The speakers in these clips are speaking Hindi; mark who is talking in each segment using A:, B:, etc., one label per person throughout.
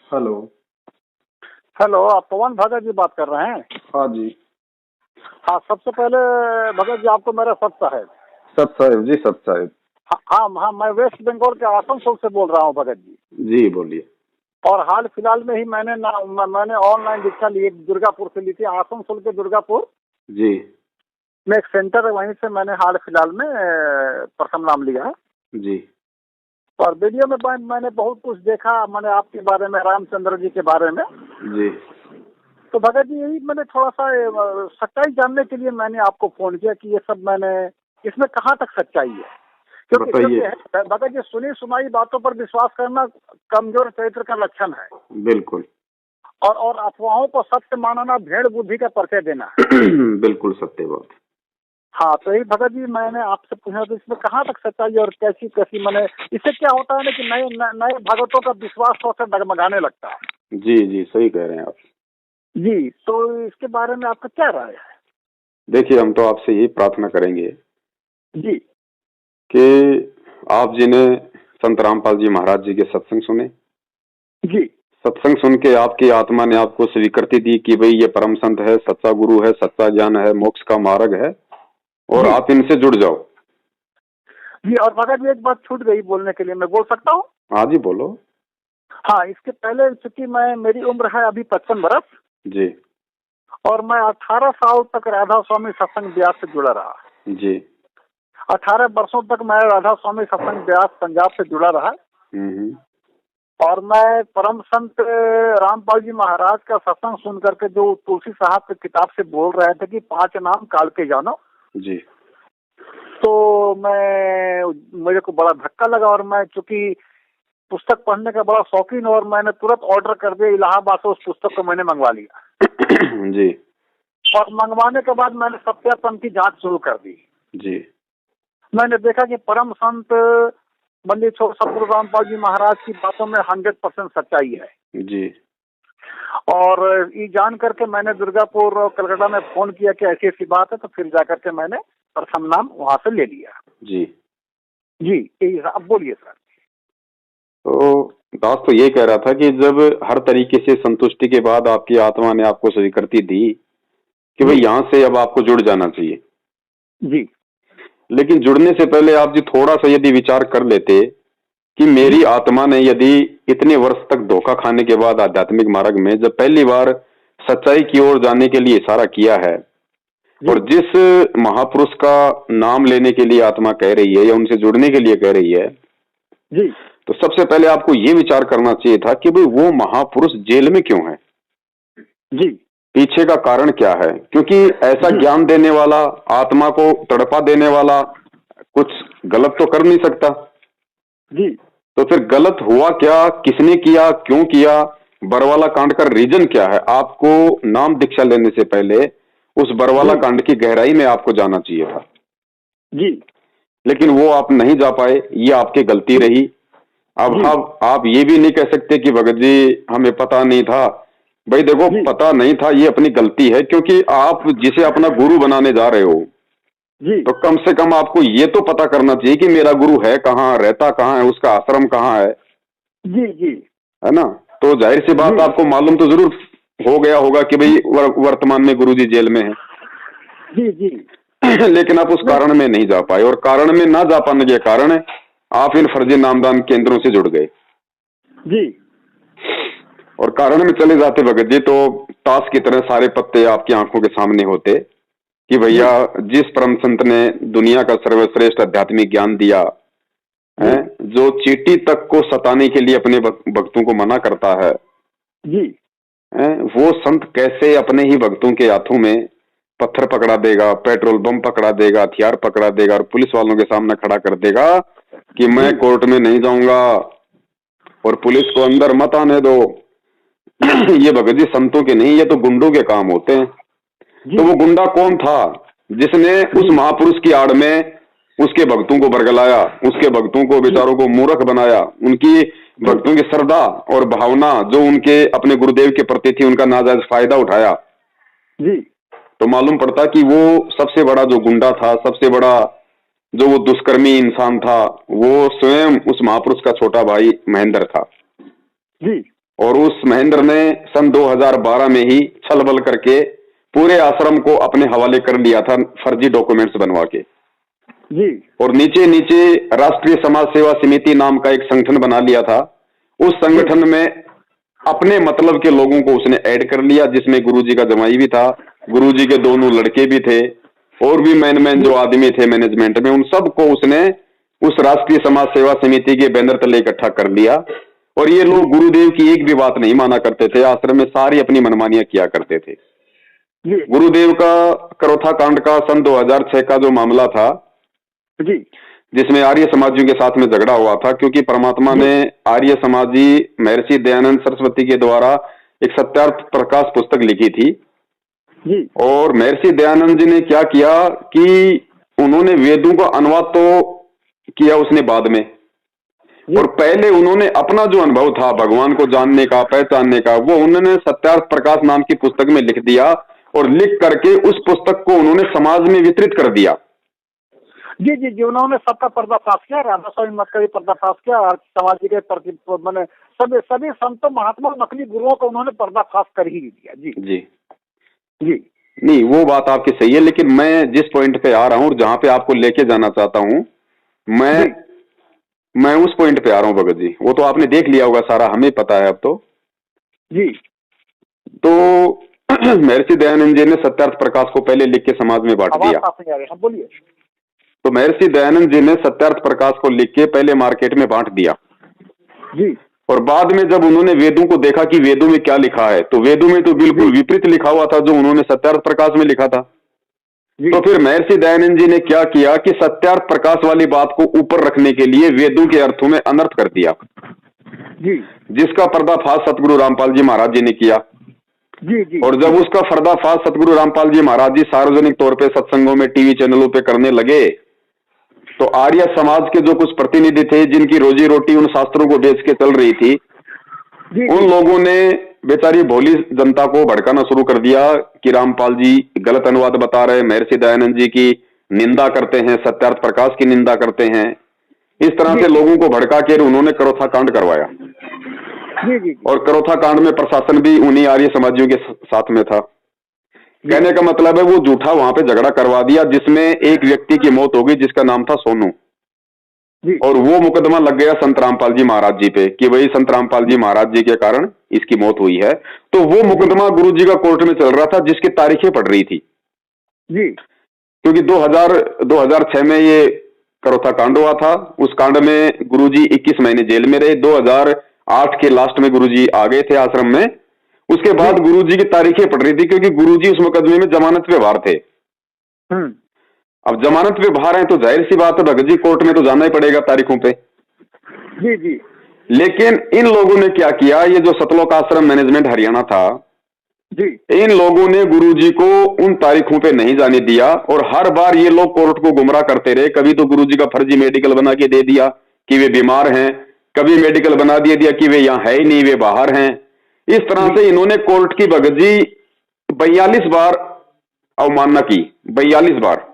A: हेलो।
B: हेलो, आप पवन भगत जी बात कर रहे हैं?
A: हाँ जी।
B: हाँ, सबसे पहले भगत जी आपको मेरा सत साहेब।
A: सत साहेब जी, सत साहेब।
B: हाँ हाँ हाँ, मैं वेस्ट बंगाल के आसनसोल से बोल रहा हूँ भगत जी।
A: जी बोलिए।
B: और हाल फिलहाल में ही मैंने ऑनलाइन दीक्षा ली, दुर्गापुर से ली थी, आसनसोल के दुर्गापुर
A: जी
B: में एक सेंटर है, वहीं से मैंने हाल फिलहाल में प्रथम नाम लिया है।
A: जी
B: और वीडियो में मैंने बहुत कुछ देखा, मैंने आपके बारे में, रामचंद्र जी के बारे में।
A: जी।
B: तो भगत जी यही मैंने थोड़ा सा सच्चाई जानने के लिए मैंने आपको फोन किया कि ये सब मैंने इसमें कहाँ तक सच्चाई है। क्योंकि भगत जी, सुनी सुनाई बातों पर विश्वास करना कमजोर चरित्र का लक्षण है।
A: बिल्कुल।
B: और अफवाहों को सत्य मानना भेड़ बुद्धि का परिचय देना है।
A: बिल्कुल सत्य बात।
B: हाँ, तो यही भगत जी मैंने आपसे पूछा, तो इसमें कहाँ तक सच्चाई और कैसी कैसी, मैंने इससे क्या होता है ना कि नए भगतों का विश्वास थोड़ा सा डगमगाने लगता है।
A: जी जी, सही कह रहे हैं आप।
B: जी, तो इसके बारे में आपका क्या राय है?
A: देखिए, हम तो आपसे यही प्रार्थना करेंगे
B: जी
A: कि आप जी ने संत रामपाल जी महाराज जी के सत्संग सुने।
B: जी
A: सत्संग सुन के आपकी आत्मा ने आपको स्वीकृति दी कि भाई ये परम संत है, सच्चा गुरु है, सच्चा ज्ञान है, मोक्ष का मार्ग है, और
B: जी
A: आप इनसे जुड़ जाओ।
B: जी। और भगत जी एक बात छूट गई बोलने के लिए, मैं बोल सकता हूँ?
A: हाँ जी, बोलो।
B: हाँ, इसके पहले चूंकि मेरी उम्र है अभी 55 बरस,
A: जी
B: और मैं 18 साल तक राधा स्वामी सत्संग ब्यास से जुड़ा रहा।
A: जी।
B: 18 वर्षों तक मैं राधा स्वामी सत्संग ब्यास पंजाब से जुड़ा रहा। और मैं परम संत रामपाल जी महाराज का सत्संग सुन करके, जो तुलसी साहब की किताब से बोल रहे थे कि 5 नाम काल के जानो
A: जी,
B: तो मेरे को बड़ा धक्का लगा। और मैं चूंकि पुस्तक पढ़ने का बड़ा शौकीन, और मैंने तुरंत ऑर्डर कर दिया, इलाहाबाद से उस पुस्तक को मैंने मंगवा लिया।
A: जी
B: और मंगवाने के बाद मैंने सत्यापन की जांच शुरू कर दी।
A: जी।
B: मैंने देखा कि परम संत मंदिर छोड़ सतगुरु रामपाल जी महाराज की बातों में 100% सच्चाई है।
A: जी।
B: और ये जान करके मैंने दुर्गापुर और कलकत्ता में फोन किया कि ऐसी ऐसी बात है, तो फिर जाकर के मैंने प्रथम नाम वहां से ले लिया।
A: जी
B: जी, अब बोलिए सर।
A: तो दास तो ये कह रहा था कि जब हर तरीके से संतुष्टि के बाद आपकी आत्मा ने आपको स्वीकृति दी कि भाई यहाँ से अब आपको जुड़ जाना चाहिए,
B: जी,
A: लेकिन जुड़ने से पहले आप जी थोड़ा सा यदि विचार कर लेते कि मेरी आत्मा ने यदि इतने वर्ष तक धोखा खाने के बाद आध्यात्मिक मार्ग में जब पहली बार सच्चाई की ओर जाने के लिए इशारा किया है, और जिस महापुरुष का नाम लेने के लिए आत्मा कह रही है या उनसे जुड़ने के लिए कह रही है
B: जी,
A: तो सबसे पहले आपको ये विचार करना चाहिए था कि भाई वो महापुरुष जेल में क्यों है,
B: जी,
A: पीछे का कारण क्या है। क्योंकि ऐसा ज्ञान देने वाला, आत्मा को तड़पा देने वाला कुछ गलत तो कर नहीं सकता।
B: जी,
A: तो फिर गलत हुआ क्या, किसने किया, क्यों किया, बरवाला कांड का रीजन क्या है। आपको नाम दीक्षा लेने से पहले उस बरवाला कांड की गहराई में आपको जाना चाहिए था
B: जी,
A: लेकिन वो आप नहीं जा पाए, ये आपकी गलती रही। अब आप ये भी नहीं कह सकते कि भगत जी हमें पता नहीं था। भाई देखो, पता नहीं था ये अपनी गलती है, क्योंकि आप जिसे अपना गुरु बनाने जा रहे हो
B: जी,
A: तो कम से कम आपको ये तो पता करना चाहिए कि मेरा गुरु है कहाँ, रहता कहाँ है, उसका आश्रम कहाँ है।
B: जी, जी,
A: है ना। तो जाहिर सी बात आपको मालूम तो जरूर हो गया होगा कि भाई वर्तमान में गुरुजी जेल में है।
B: जी, जी।
A: लेकिन आप उस कारण में नहीं जा पाए, और कारण में ना जा पाने के कारण आप इन फर्जी नामदान केंद्रों से जुड़ गए।
B: जी।
A: और कारण में चले जाते भगत जी तो ताश की तरह सारे पत्ते आपकी आंखों के सामने होते कि भैया जिस परम संत ने दुनिया का सर्वश्रेष्ठ आध्यात्मिक ज्ञान दिया है, जो चींटी तक को सताने के लिए अपने भक्तों को मना करता है
B: जी,
A: वो संत कैसे अपने ही भक्तों के हाथों में पत्थर पकड़ा देगा, पेट्रोल बम पकड़ा देगा, हथियार पकड़ा देगा और पुलिस वालों के सामने खड़ा कर देगा कि मैं कोर्ट में नहीं जाऊंगा और पुलिस को अंदर मत आने दो। ये भगत जी संतों के नहीं, ये तो गुंडों के काम होते हैं। तो वो गुंडा कौन था जिसने उस महापुरुष की आड़ में उसके भक्तों को बरगलाया, उसके भक्तों को बेचारों को मूर्ख बनाया, उनकी भक्तों की श्रद्धा और भावना जो उनके अपने गुरुदेव के प्रति थी उनका नाजायज फायदा उठाया।
B: जी।
A: तो मालूम पड़ता कि वो सबसे बड़ा जो गुंडा था, सबसे बड़ा जो वो दुष्कर्मी इंसान था, वो स्वयं उस महापुरुष का छोटा भाई महेंद्र था।
B: जी।
A: और उस महेंद्र ने सन 2012 में ही छल बल करके पूरे आश्रम को अपने हवाले कर लिया था, फर्जी डॉक्यूमेंट्स बनवा के
B: जी।
A: और नीचे नीचे राष्ट्रीय समाज सेवा समिति नाम का एक संगठन बना लिया था। उस संगठन में अपने मतलब के लोगों को उसने ऐड कर लिया, जिसमें गुरुजी का जमाई भी था, गुरुजी के दोनों लड़के भी थे, और भी मैन जो आदमी थे मैनेजमेंट में, उन सबको उसने उस राष्ट्रीय समाज सेवा समिति के बैनर तले इकट्ठा कर लिया। और ये लोग गुरुदेव की एक भी बात नहीं माना करते थे, आश्रम में सारी अपनी मनमानियां किया करते थे। गुरुदेव का करोथा कांड का सन 2006 का जो मामला था
B: जी,
A: जिसमें आर्य समाजियों के साथ में झगड़ा हुआ था, क्योंकि परमात्मा ने आर्य समाजी महर्षि दयानंद सरस्वती के द्वारा एक सत्यार्थ प्रकाश पुस्तक लिखी थी
B: जी।
A: और महर्षि दयानंद जी ने क्या किया कि उन्होंने वेदों का अनुवाद तो किया उसने बाद में, और पहले उन्होंने अपना जो अनुभव था भगवान को जानने का, पहचानने का, वो उन्होंने सत्यार्थ प्रकाश नाम की पुस्तक में लिख दिया और लिख करके उस पुस्तक को उन्होंने समाज में वितरित कर दिया।
B: जी जी जी, उन्होंने सबका पर्दाफाश किया, राधा स्वामी मत का भी पर्दाफाश किया और समाज के प्रति मैंने सभी संतों महात्मा नकली गुरुओं को उन्होंने पर्दाफाश कर ही दिया। जी
A: जी
B: जी।
A: नहीं, वो बात आपकी सही है, लेकिन मैं जिस पॉइंट पे आ रहा हूँ और जहां पे आपको लेके जाना चाहता हूँ, मैं उस पॉइंट पे आ रहा हूँ भगत जी। वो तो आपने देख लिया होगा सारा, हमें पता है अब तो।
B: जी।
A: तो महर्षि दयानंद जी ने सत्यार्थ प्रकाश को पहले लिख के समाज में बांट दिया।
B: बोलिए।
A: तो महर्षि दयानंद जी ने सत्यार्थ प्रकाश को लिख के पहले मार्केट में बांट दिया
B: जी,
A: और बाद में जब उन्होंने वेदों को देखा कि वेदों में क्या लिखा है, तो वेदों में तो बिल्कुल विपरीत लिखा हुआ था जो उन्होंने सत्यार्थ प्रकाश में लिखा था। तो फिर महर्षि दयानंद जी ने क्या किया कि सत्यार्थ प्रकाश वाली बात को ऊपर रखने के लिए वेदों के अर्थों में अनर्थ कर दिया
B: जी,
A: जिसका पर्दाफाश सतगुरु रामपाल जी महाराज जी ने किया।
B: जी जी।
A: और जब उसका पर्दाफाश सतगुरु रामपाल जी महाराज जी सार्वजनिक तौर पे सत्संगों में, टीवी चैनलों पे करने लगे, तो आर्य समाज के जो कुछ प्रतिनिधि थे जिनकी रोजी रोटी उन शास्त्रों को बेच के चल रही थी, उन लोगों ने बेचारी भोली जनता को भड़काना शुरू कर दिया कि रामपाल जी गलत अनुवाद बता रहे, महर्षि दयानंद जी की निंदा करते हैं, सत्यार्थ प्रकाश की निंदा करते हैं। इस तरह से लोगों को भड़का के उन्होंने करोथा कांड करवाया। और करोथा कांड में प्रशासन भी उन्हीं आर्य समाजियों के साथ में था। कहने का मतलब है वो झूठा वहां पे झगड़ा करवा दिया जिसमें एक व्यक्ति की मौत हो गई जिसका नाम था सोनू, और वो मुकदमा लग गया संत रामपाल जी महाराज जी पे कि वही संत रामपाल जी महाराज जी के कारण इसकी मौत हुई है। तो वो मुकदमा गुरु जी का कोर्ट में चल रहा था जिसकी तारीखें पड़ रही थी
B: जी,
A: क्योंकि 2006 में ये करोथा कांड हुआ था। उस कांड में गुरुजी 21 महीने जेल में रहे। 2008 के लास्ट में गुरुजी आ गए थे आश्रम में। उसके बाद गुरुजी की तारीखें पड़ रही थी क्योंकि गुरुजी उस मुकदमे में जमानत पे बाहर थे। अब जमानत पे बाहर हैं तो जाहिर सी बात है भगत जी कोर्ट में तो जाना ही पड़ेगा तारीखों पे।
B: जी जी।
A: लेकिन इन लोगों ने क्या किया, ये जो सतलोक आश्रम मैनेजमेंट हरियाणा था
B: जी,
A: इन लोगों ने गुरुजी को उन तारीखों पे नहीं जाने दिया और हर बार ये लोग कोर्ट को गुमराह करते रहे। कभी तो गुरुजी का फर्जी मेडिकल बना के दे दिया कि वे बीमार हैं, कभी मेडिकल बना दिया कि वे यहाँ है ही नहीं, वे बाहर हैं। इस तरह से इन्होंने कोर्ट की भगत जी 42 बार अवमानना की, 42 बार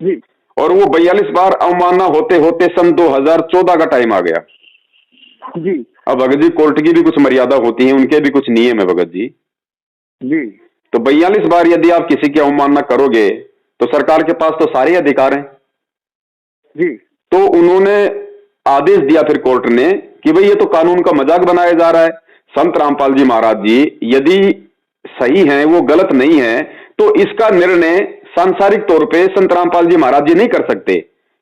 B: जी।
A: और वो 42 बार अवमानना होते होते सन 2014 का टाइम आ गया
B: जी।
A: अब भगत जी कोर्ट की भी कुछ मर्यादा होती है, उनके भी कुछ नियम है भगत जी
B: जी।
A: तो 42 बार यदि आप किसी की अवमानना करोगे तो सरकार के पास तो सारे अधिकार हैं
B: जी।
A: तो उन्होंने आदेश दिया फिर कोर्ट ने कि भाई ये तो कानून का मजाक बनाया जा रहा है। संत रामपाल जी महाराज जी यदि सही हैं, वो गलत नहीं है, तो इसका निर्णय सांसारिक तौर पे संत रामपाल जी महाराज जी नहीं कर सकते।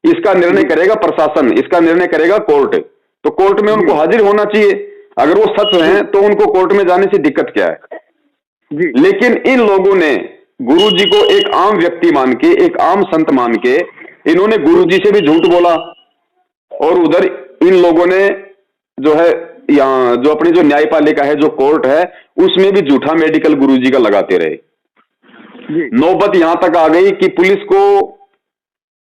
A: इसका निर्णय करेगा प्रशासन, इसका निर्णय करेगा कोर्ट। तो कोर्ट में उनको हाजिर होना चाहिए। अगर वो सच हैं तो उनको कोर्ट में जाने से दिक्कत क्या है
B: जी।
A: लेकिन इन लोगों ने गुरु जी को एक आम व्यक्ति मान के, एक आम संत मान के इन्होंने गुरु जी से भी झूठ बोला और उधर इन लोगों ने जो है यहाँ जो अपनी जो न्यायपालिका है, जो कोर्ट है, उसमें भी झूठा मेडिकल गुरु जी का लगाते रहे। नौबत यहां तक आ गई कि पुलिस को,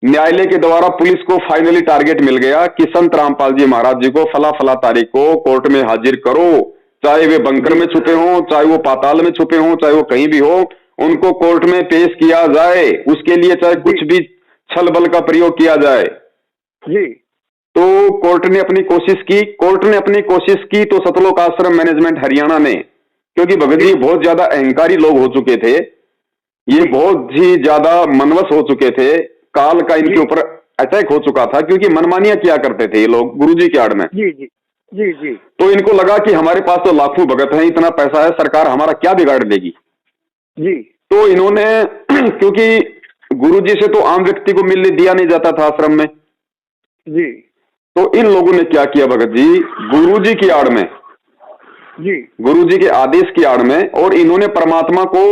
A: न्यायालय के द्वारा पुलिस को फाइनली टारगेट मिल गया कि संत रामपाल जी महाराज जी को फला फला तारीख को कोर्ट में हाजिर करो, चाहे वे बंकर में छुपे हों, चाहे वो पाताल में छुपे हों, चाहे वो कहीं भी हो, उनको कोर्ट में पेश किया जाए। उसके लिए चाहे कुछ भी छल बल का प्रयोग किया जाए।
B: जी।
A: तो कोर्ट ने अपनी कोशिश की तो सतलोक आश्रम मैनेजमेंट हरियाणा ने, क्योंकि भगत जी बहुत ज्यादा अहंकारी लोग हो चुके थे, ये बहुत ही ज्यादा मनवस हो चुके थे, काल का इनके ऊपर अटैक हो चुका था, क्योंकि मनमानियां किया करते थे ये लोग गुरुजी की आड़ में।
B: जी जी जी जी।
A: तो इनको लगा कि हमारे पास तो लाखों भगत हैं, इतना पैसा है, सरकार हमारा क्या बिगाड़ देगी
B: जी।
A: तो इन्होंने क्योंकि गुरुजी से तो आम व्यक्ति को मिलने दिया नहीं जाता था आश्रम में
B: जी,
A: तो इन लोगों ने क्या किया भगत जी, गुरुजी की आड़ में,
B: जी
A: गुरुजी के आदेश की आड़ में, और इन्होंने परमात्मा को,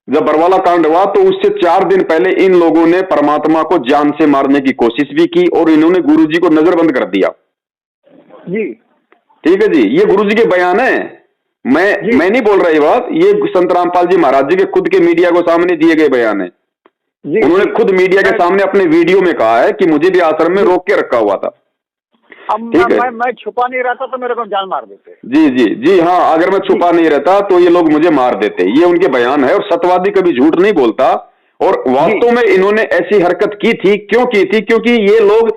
A: जब बरवाला कांड हुआ तो उससे 4 दिन पहले इन लोगों ने परमात्मा को जान से मारने की कोशिश भी की, और इन्होंने गुरुजी को नजरबंद कर दिया
B: जी।
A: ठीक है जी, ये गुरुजी के बयान है, मैं नहीं बोल रहा ये बात, ये संत रामपाल जी महाराज जी के खुद के मीडिया को सामने दिए गए बयान है। उन्होंने खुद मीडिया के सामने अपने वीडियो में कहा है कि मुझे भी आश्रम में रोक के रखा हुआ था।
B: अब मैं छुपा नहीं रहता तो मेरे को जान मार देते।
A: जी जी जी हाँ, अगर मैं छुपा नहीं रहता तो ये लोग मुझे मार देते, ये उनके बयान है। और सत्यवादी कभी झूठ नहीं बोलता, और वास्तव में इन्होंने ऐसी हरकत की थी, क्यों की थी, क्योंकि ये लोग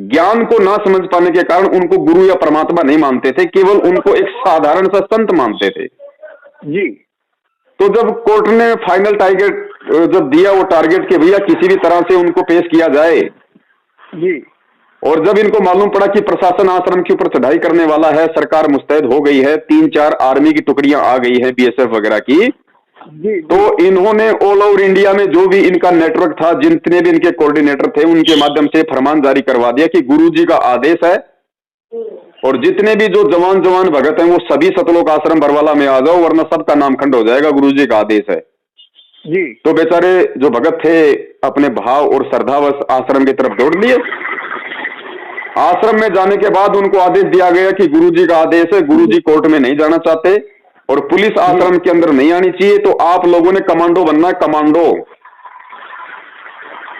A: ज्ञान को ना समझ पाने के कारण उनको गुरु या परमात्मा नहीं मानते थे, केवल उनको एक साधारण सा संत मानते थे
B: जी।
A: तो जब कोर्ट ने फाइनल टारगेट जब दिया, वो टारगेट के भैया किसी भी तरह से उनको पेश किया जाए
B: जी,
A: और जब इनको मालूम पड़ा कि प्रशासन आश्रम के ऊपर चढ़ाई करने वाला है, सरकार मुस्तैद हो गई है, 3-4 आर्मी की टुकड़ियां आ गई है बीएसएफ वगैरह की, तो इन्होंने ऑल ओवर इंडिया में जो भी इनका नेटवर्क था, जितने भी इनके कोऑर्डिनेटर थे, उनके माध्यम से फरमान जारी करवा दिया कि गुरुजी का आदेश है और जितने भी जो जवान भगत हैं वो सभी सतलोक आश्रम बरवाला में आ जाओ, वरना सबका नाम खंड हो जाएगा, गुरुजी का आदेश है
B: जी।
A: तो बेचारे जो भगत थे अपने भाव और श्रद्धावश आश्रम की तरफ दौड़ लिए। आश्रम में जाने के बाद उनको आदेश दिया गया कि गुरुजी का आदेश है, गुरुजी कोर्ट में नहीं जाना चाहते और पुलिस आश्रम के अंदर नहीं आनी चाहिए, तो आप लोगों ने कमांडो बनना है, कमांडो।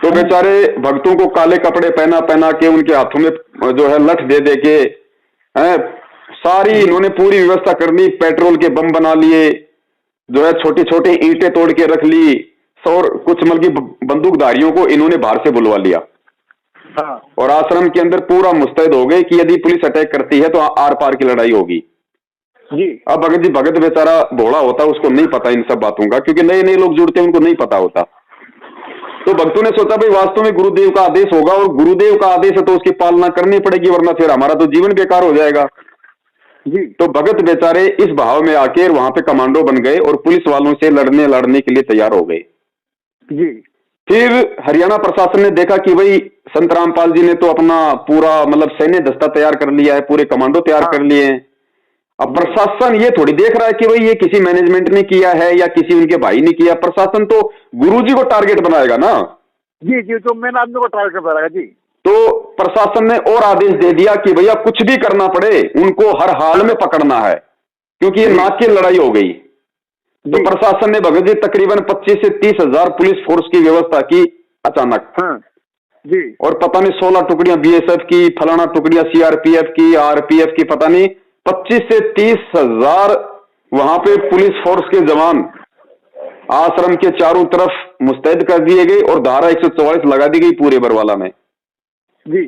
A: तो बेचारे भक्तों को काले कपड़े पहना पहना के उनके हाथों में जो है लठ दे दे के सारी इन्होंने पूरी व्यवस्था कर ली, पेट्रोल के बम बना लिए, जो है छोटी छोटी ईंटें तोड़ के रख ली, और कुछ मतलब बंदूकधारियों को इन्होंने बाहर से बुलवा लिया।
B: हाँ।
A: और आश्रम के अंदर पूरा मुस्तैद हो गए कि यदि पुलिस अटैक करती है तो आर पार की लड़ाई होगी
B: जी।
A: अब भगत बेचारा भोला होता, उसको नहीं पता इन सब बातों का, क्योंकि नए नए लोग जुड़ते हैं, उनको नहीं पता होता। तो भक्तों ने सोचा भाई वास्तव में गुरुदेव का आदेश होगा, और गुरुदेव का आदेश है तो उसकी पालना करनी पड़ेगी, वरना फिर हमारा तो जीवन बेकार हो जाएगा
B: जी।
A: तो भगत बेचारे इस भाव में आके वहां पे कमांडो बन गए और पुलिस वालों से लड़ने के लिए तैयार हो गए
B: जी।
A: फिर हरियाणा प्रशासन ने देखा कि भाई संत रामपाल जी ने तो अपना पूरा मतलब सैन्य दस्ता तैयार कर लिया है, पूरे कमांडो तैयार कर लिए हैं। अब प्रशासन ये थोड़ी देख रहा है कि भाई ये किसी मैनेजमेंट ने किया है या किसी उनके भाई ने किया, प्रशासन तो गुरुजी को टारगेट बनाएगा ना।
B: जी जी, तो मेन आदमी को टारगेट बनाएगा जी।
A: तो प्रशासन ने और आदेश दे दिया कि भैया कुछ भी करना पड़े उनको हर हाल में पकड़ना है, क्योंकि ये नाक की लड़ाई हो गई। तो प्रशासन ने भगत जी तकरीबन 25 से 30 हजार पुलिस फोर्स की व्यवस्था की अचानक।
B: हाँ, जी।
A: और पता नहीं 16 टुकड़ियां बीएसएफ की, फलाना टुकड़ियां सीआरपीएफ की, आरपीएफ की, पता नहीं 25 से 30 हजार वहां पे पुलिस फोर्स के जवान आश्रम के चारों तरफ मुस्तैद कर दिए गए और धारा 144 लगा दी गई पूरे बरवाला में
B: जी।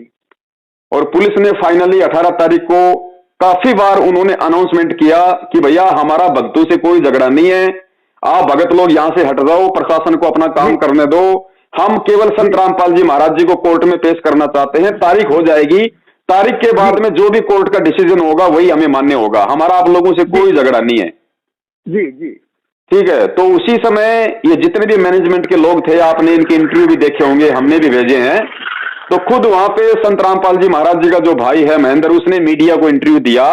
A: और पुलिस ने फाइनली 18 तारीख को काफी बार उन्होंने अनाउंसमेंट किया कि भैया हमारा भक्तों से कोई झगड़ा नहीं है, आप भगत लोग यहां से हट जाओ, प्रशासन को अपना काम करने दो, हम केवल संत रामपाल जी महाराज जी को कोर्ट में पेश करना चाहते हैं, तारीख हो जाएगी, तारीख के बाद में जो भी कोर्ट का डिसीजन होगा वही हमें मान्य होगा, हमारा आप लोगों से कोई झगड़ा नहीं है।
B: जी जी,
A: ठीक है। तो उसी समय ये जितने भी मैनेजमेंट के लोग थे, आपने इनके इंटरव्यू भी देखे होंगे, हमने भी भेजे हैं, तो खुद वहां पे संत रामपाल जी महाराज जी का जो भाई है महेंद्र, उसने मीडिया को इंटरव्यू दिया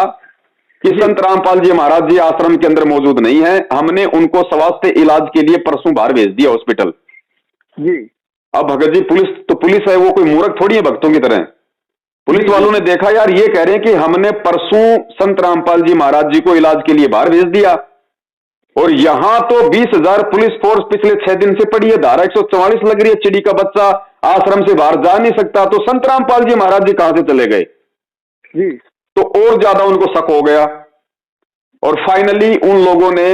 A: कि संत रामपाल जी महाराज जी आश्रम के अंदर मौजूद नहीं है, हमने उनको स्वास्थ्य इलाज के लिए परसों बाहर भेज दिया हॉस्पिटल
B: जी।
A: अब भगत जी पुलिस है, वो कोई मूर्ख थोड़ी है भक्तों की तरह। पुलिस वालों ने देखा यार ये कह रहे हैं कि हमने परसों संत रामपाल जी महाराज जी को इलाज के लिए बाहर भेज दिया, और यहां तो 20,000 पुलिस फोर्स पिछले 6 दिन से पड़ी है, धारा 144 लग रही है, चिड़ी का बच्चा आश्रम से बाहर जा नहीं सकता, तो संत रामपाल जी महाराज जी कहां से चले गए
B: जी।
A: तो और ज्यादा उनको शक हो गया। और फाइनली उन लोगों ने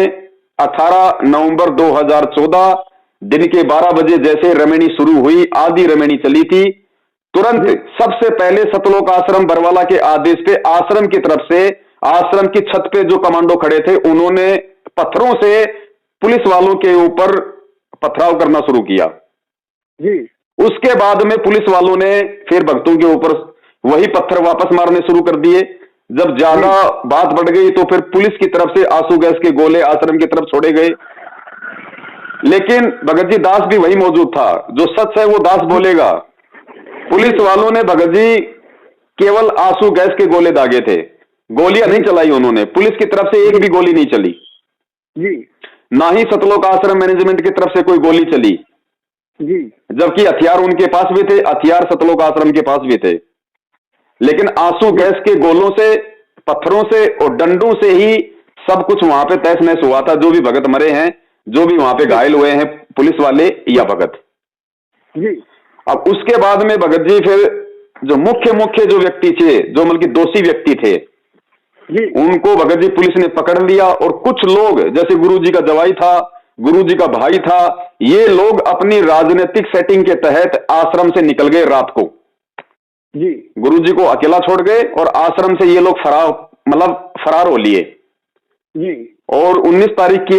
A: 18 नवंबर 2014 दिन के 12 बजे जैसे रमेणी शुरू हुई, आधी रमेणी चली थी, तुरंत सबसे पहले सतलोक आश्रम बरवाला के आदेश पे आश्रम की तरफ से, आश्रम की छत पे जो कमांडो खड़े थे उन्होंने पत्थरों से पुलिस वालों के ऊपर पथराव करना शुरू किया
B: जी।
A: उसके बाद में पुलिस वालों ने फिर भक्तों के ऊपर वही पत्थर वापस मारने शुरू कर दिए। जब ज्यादा बात बढ़ गई तो फिर पुलिस की तरफ से आंसू गैस के गोले आश्रम की तरफ छोड़े गए। लेकिन भगत जी दास भी वही मौजूद था, जो सच है वो दास बोलेगा। पुलिस वालों ने भगत जी केवल आंसू गैस के गोले दागे थे, गोलियां नहीं चलाई उन्होंने, पुलिस की तरफ से एक भी गोली नहीं चली
B: जी।
A: ना ही सतलोक आश्रम मैनेजमेंट की तरफ से कोई गोली चली
B: जी।
A: जबकि हथियार उनके पास भी थे, हथियार सतलोक आश्रम के पास भी थे। लेकिन आंसू गैस के गोलों से, पत्थरों से और डंडों से ही सब कुछ वहां पे तहस नहस हुआ था। जो भी भगत मरे हैं, जो भी वहां पे घायल हुए हैं, पुलिस वाले या भगत
B: जी।
A: अब उसके बाद में भगत जी फिर जो मुख्य जो व्यक्ति थे, जो मतलब कि दोषी व्यक्ति थे
B: जी,
A: उनको भगत जी पुलिस ने पकड़ लिया। और कुछ लोग जैसे गुरु जी का जवाई था, गुरु जी का भाई था, ये लोग अपनी राजनीतिक सेटिंग के तहत आश्रम से निकल गए रात को
B: जी।
A: गुरु जी को अकेला छोड़ गए और आश्रम से ये लोग फरार हो लिए
B: जी।
A: और 19 तारीख की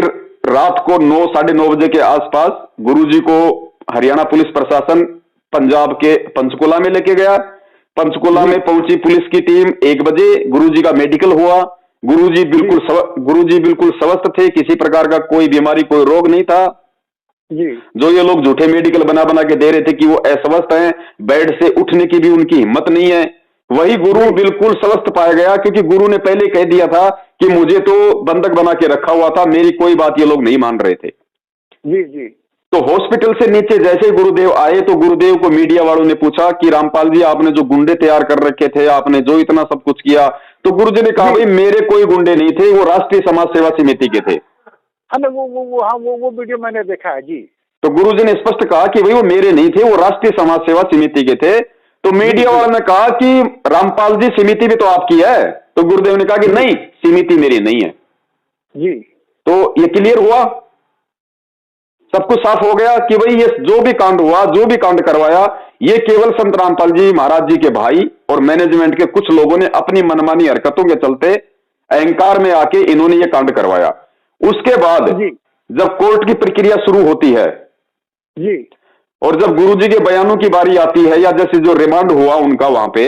A: रात को 9 साढ़े 9 बजे के आसपास गुरु जी को हरियाणा पुलिस प्रशासन पंजाब के पंचकुला में लेके गया। पंचकुला में पहुंची पुलिस की टीम 1 बजे, गुरु जी का मेडिकल हुआ। गुरु जी बिल्कुल स्वस्थ थे, किसी प्रकार का कोई बीमारी, कोई रोग नहीं था
B: जी।
A: जो ये लोग झूठे मेडिकल बना के दे रहे थे कि वो अस्वस्थ हैं, बेड से उठने की भी उनकी हिम्मत नहीं है, वही गुरु बिल्कुल स्वस्थ पाया गया। क्योंकि गुरु ने पहले कह दिया था कि मुझे तो बंधक बना के रखा हुआ था, मेरी कोई बात ये लोग नहीं मान रहे थे।
B: जी। जी।
A: तो हॉस्पिटल से नीचे जैसे ही गुरुदेव आए तो गुरुदेव को मीडिया वालों ने पूछा कि रामपाल जी आपने जो गुंडे तैयार कर रखे थे, आपने जो इतना सब कुछ किया, तो गुरु जी ने कहा भाई मेरे कोई गुंडे नहीं थे, वो राष्ट्रीय समाज सेवा समिति के थे।
B: हाँ, वो वीडियो मैंने देखा है जी।
A: तो गुरु जी ने स्पष्ट कहा कि भाई वो मेरे नहीं थे, वो राष्ट्रीय समाज सेवा समिति के थे। तो मीडिया वालों ने कहा कि रामपाल जी समिति भी तो आपकी है। तो गुरुदेव ने कहा कि नहीं, समिति मेरी नहीं है
B: जी।
A: तो ये क्लियर हुआ, सब कुछ साफ हो गया कि भाई ये जो भी कांड हुआ, जो भी कांड करवाया, ये केवल संत रामपाल जी महाराज जी के भाई और मैनेजमेंट के कुछ लोगों ने अपनी मनमानी हरकतों के चलते अहंकार में आके इन्होंने ये कांड करवाया। उसके बाद जब कोर्ट की प्रक्रिया शुरू होती है
B: जी,
A: और जब गुरु जी के बयानों की बारी आती है, या जैसे जो रिमांड हुआ उनका वहां पे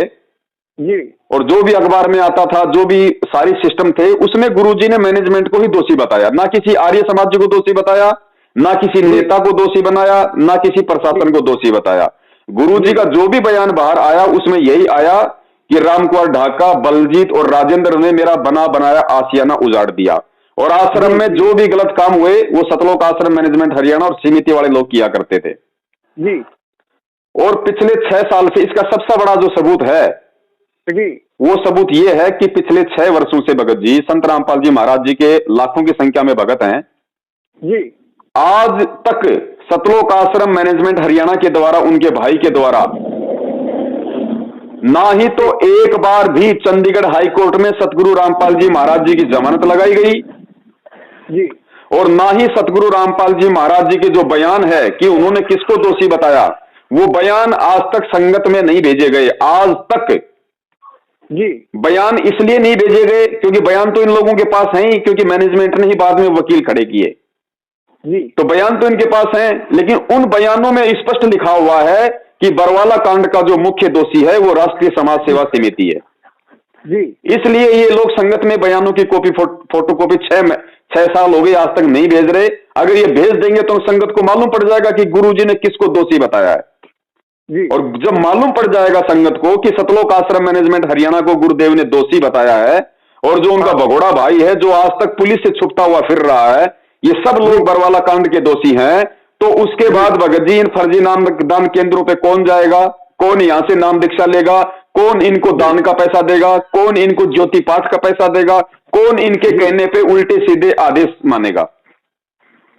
B: जी,
A: और जो भी अखबार में आता था, जो भी सारी सिस्टम थे, उसमें गुरु जी ने मैनेजमेंट को ही दोषी बताया, ना किसी आर्य समाज को दोषी बताया, ना किसी नेता को दोषी बनाया, ना किसी प्रशासन को दोषी बताया। गुरु जी का जो भी बयान बाहर आया उसमें यही आया कि रामकुमार ढाका, बलजीत और राजेंद्र ने मेरा बना बनाया आशियाना उजाड़ दिया और आश्रम में जो भी गलत काम हुए वो सतलोक आश्रम मैनेजमेंट हरियाणा और समिति वाले लोग किया करते थे
B: जी।
A: और पिछले 6 साल से इसका सबसे बड़ा जो सबूत है
B: जी,
A: वो सबूत ये है कि पिछले 6 वर्षों से भगत जी, संत रामपाल जी महाराज जी के लाखों की संख्या में भगत हैं
B: जी।
A: आज तक सतलोक आश्रम मैनेजमेंट हरियाणा के द्वारा, उनके भाई के द्वारा, ना ही तो एक बार भी चंडीगढ़ हाई कोर्ट में सतगुरु रामपाल जी महाराज जी की जमानत लगाई गई
B: जी,
A: और ना ही सतगुरु रामपाल जी महाराज जी के जो बयान है कि उन्होंने किसको दोषी बताया, वो बयान आज तक संगत में नहीं भेजे गए। आज तक
B: जी।
A: बयान इसलिए नहीं भेजे गए क्योंकि बयान तो इन लोगों के पास है ही, क्योंकि मैनेजमेंट ने ही बाद में वकील खड़े किए
B: जी।
A: तो बयान तो इनके पास हैं, लेकिन उन बयानों में स्पष्ट लिखा हुआ है कि बरवाला कांड का जो मुख्य दोषी है वो राष्ट्रीय समाज सेवा समिति है
B: जी।
A: इसलिए ये लोग संगत में बयानों की कॉपी, फोटोकॉपी 6 साल हो गए आज तक नहीं भेज रहे। अगर ये भेज देंगे तो संगत को मालूम पड़ जाएगा कि गुरुजी ने किसको दोषी बताया है
B: जी।
A: और जब मालूम पड़ जाएगा संगत को कि सतलोक आश्रम मैनेजमेंट हरियाणा को गुरुदेव ने दोषी बताया है और जो उनका भगोड़ा भाई है जो आज तक पुलिस से छुपता हुआ फिर रहा है, ये सब लोग बरवाला कांड के दोषी हैं, तो उसके बाद भगत जी इन फर्जी नाम दान केंद्रों पे कौन जाएगा, कौन यहां से नाम दीक्षा लेगा, कौन इनको दान का पैसा देगा, कौन इनको ज्योति पाठ का पैसा देगा, कौन इनके कहने पे उल्टे सीधे आदेश मानेगा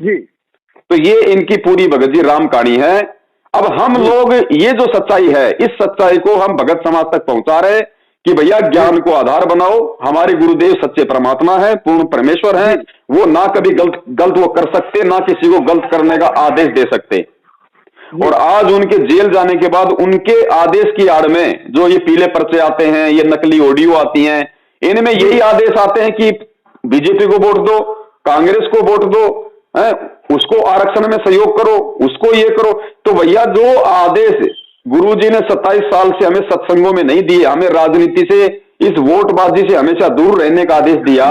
B: जी।
A: तो ये इनकी पूरी भगत जी राम कहानी है। अब हम लोग ये जो सच्चाई है, इस सच्चाई को हम भगत समाज तक पहुंचा रहे कि भैया ज्ञान को आधार बनाओ, हमारे गुरुदेव सच्चे परमात्मा है, पूर्ण परमेश्वर है, वो ना कभी गलत वो कर सकते, ना किसी को गलत करने का आदेश दे सकते। और आज उनके जेल जाने के बाद उनके आदेश की आड़ में जो ये पीले पर्चे आते हैं, ये नकली ऑडियो आती हैं, इनमें यही आदेश आते हैं कि बीजेपी को वोट दो, कांग्रेस को वोट दो, है उसको आरक्षण में सहयोग करो, उसको ये करो। तो भैया जो आदेश गुरुजी ने 27 साल से हमें सत्संगों में नहीं दिए, हमें राजनीति से, इस वोटबाजी से हमेशा दूर रहने का आदेश दिया,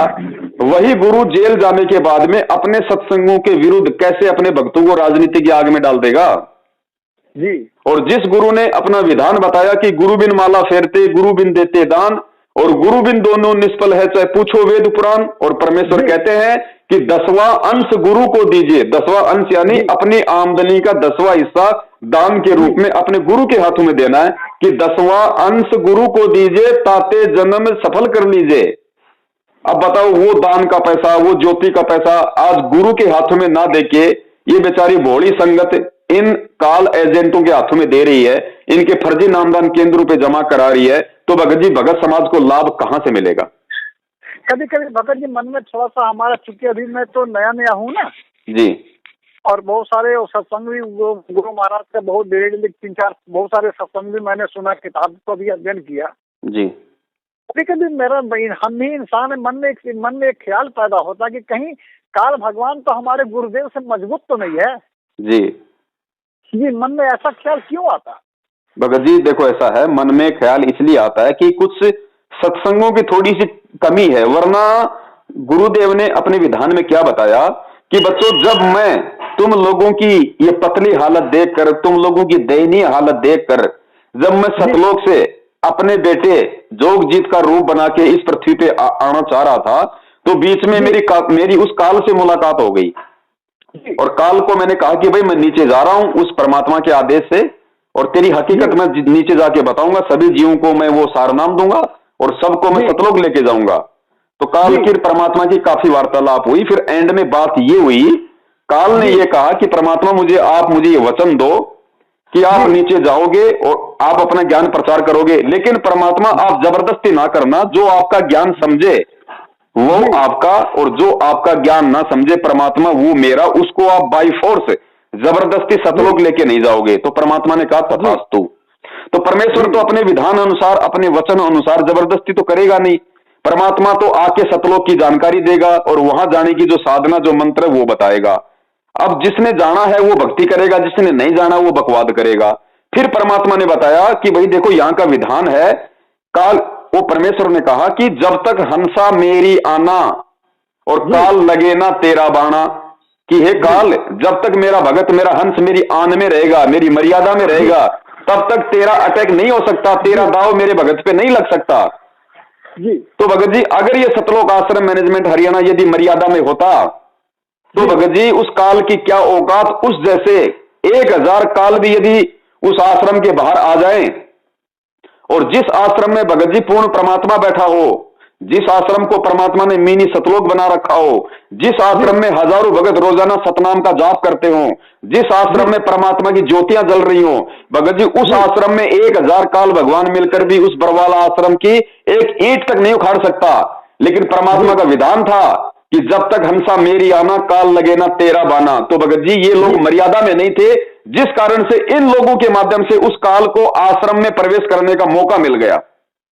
A: वही गुरु जेल जाने के बाद में अपने सत्संगों के विरुद्ध कैसे अपने भक्तों को राजनीति की आग में डाल देगा
B: जी।
A: और जिस गुरु ने अपना विधान बताया कि गुरु बिन माला फेरते, गुरु बिन देते दान, और गुरु बिन दोनों निष्फल है चाहे पूछो वेद पुराण, और परमेश्वर कहते हैं कि 10वां अंश गुरु को दीजिए। 10वां अंश यानी अपनी आमदनी का 10वां हिस्सा दान के रूप में अपने गुरु के हाथों में देना है कि 10वां अंश गुरु को दीजिए, ताते जन्म सफल कर लीजिए। अब बताओ, वो दान का पैसा, वो ज्योति का पैसा आज गुरु के हाथों में ना देके ये बेचारी भोली संगत इन काल एजेंटों के हाथों में दे रही है, इनके फर्जी नामदान केंद्रों पे जमा करा रही है, तो भगत जी भगत समाज को लाभ कहां से मिलेगा?
B: कभी कभी भगत जी मन में थोड़ा सा हमारा, चूंकि अभी मैं तो नया नया हूँ ना
A: जी, और
B: बहुत सारे सत्संग भी गुरु महाराज का बहुत डेढ़ 3-4 बहुत सारे सत्संग भी मैंने सुना, किताब को भी अध्ययन किया
A: जी।
B: कभी कभी मेरा हम ही इंसान है, मन में एक ख्याल पैदा होता कि कहीं काल भगवान तो हमारे गुरुदेव से मजबूत तो नहीं है
A: जी।
B: मन में ऐसा ख्याल क्यों आता?
A: भगत जी देखो, ऐसा है, मन में ख्याल इसलिए आता है कि कुछ सत्संगों की थोड़ी सी कमी है, वरना गुरुदेव ने अपने विधान में क्या बताया कि बच्चों, जब मैं तुम लोगों की ये पतली हालत देखकर, तुम लोगों की दयनीय हालत देखकर, जब मैं सतलोक से अपने बेटे जोगजीत का रूप बना के इस पृथ्वी पे आना चाह रहा था, तो बीच में मेरी उस काल से मुलाकात हो गई, और काल को मैंने कहा कि भाई मैं नीचे जा रहा हूं उस परमात्मा के आदेश से, और तेरी हकीकत मैं नीचे जाके बताऊंगा, सभी जीवों को मैं वो सार नाम दूंगा और सबको मैं सतलोक लेके जाऊंगा। तो काल की परमात्मा की काफी वार्तालाप हुई, फिर एंड में बात ये हुई, काल ने ये कहा कि परमात्मा आप मुझे ये वचन दो कि आप नीचे जाओगे और आप अपना ज्ञान प्रचार करोगे, लेकिन परमात्मा आप जबरदस्ती ना करना, जो आपका ज्ञान समझे वो आपका, और जो आपका ज्ञान ना समझे परमात्मा वो मेरा, उसको आप बाई फोर्स जबरदस्ती सतलोक लेके नहीं जाओगे। तो परमात्मा ने कहा तथास्तु। तो परमेश्वर तो अपने विधान अनुसार, अपने वचन अनुसार जबरदस्ती तो करेगा नहीं, परमात्मा तो आके सतलोक की जानकारी देगा और वहां जाने की जो साधना, जो मंत्र है वो बताएगा। अब जिसने जाना है वो भक्ति करेगा, जिसने नहीं जाना वो बकवाद करेगा। फिर परमात्मा ने बताया कि भाई देखो, यहां का विधान है, काल, वो परमेश्वर ने कहा कि जब तक हंसा मेरी आना और काल लगे ना तेरा बाणा, कि हे काल, जब तक मेरा भगत, मेरा हंस मेरी आन में रहेगा, मेरी मर्यादा में रहेगा, तब तक तेरा अटैक नहीं हो सकता, तेरा दाव मेरे भगत पे नहीं लग सकता
B: जी।
A: तो भगत जी, अगर ये सतलोक आश्रम मैनेजमेंट हरियाणा यदि मर्यादा में होता तो भगत जी उस काल की क्या औकात, उस जैसे 1000 काल भी यदि उस आश्रम के बाहर आ जाएं, और जिस आश्रम में भगत जी पूर्ण परमात्मा बैठा हो, जिस आश्रम को परमात्मा ने मिनी सतलोक बना रखा हो, जिस आश्रम में हजारों भगत रोजाना सतनाम का जाप करते हो, जिस आश्रम में परमात्मा की ज्योतियां जल रही हो, भगत जी उस आश्रम में 1000 काल भगवान मिलकर भी उस बरवाला आश्रम की एक ईंट तक नहीं उखाड़ सकता। लेकिन परमात्मा का विधान था कि जब तक हंसा मेरी आना, काल लगे ना तेरा बाना। तो भगत जी ये लोग मर्यादा में नहीं थे, जिस कारण से इन लोगों के माध्यम से उस काल को आश्रम में प्रवेश करने का मौका मिल गया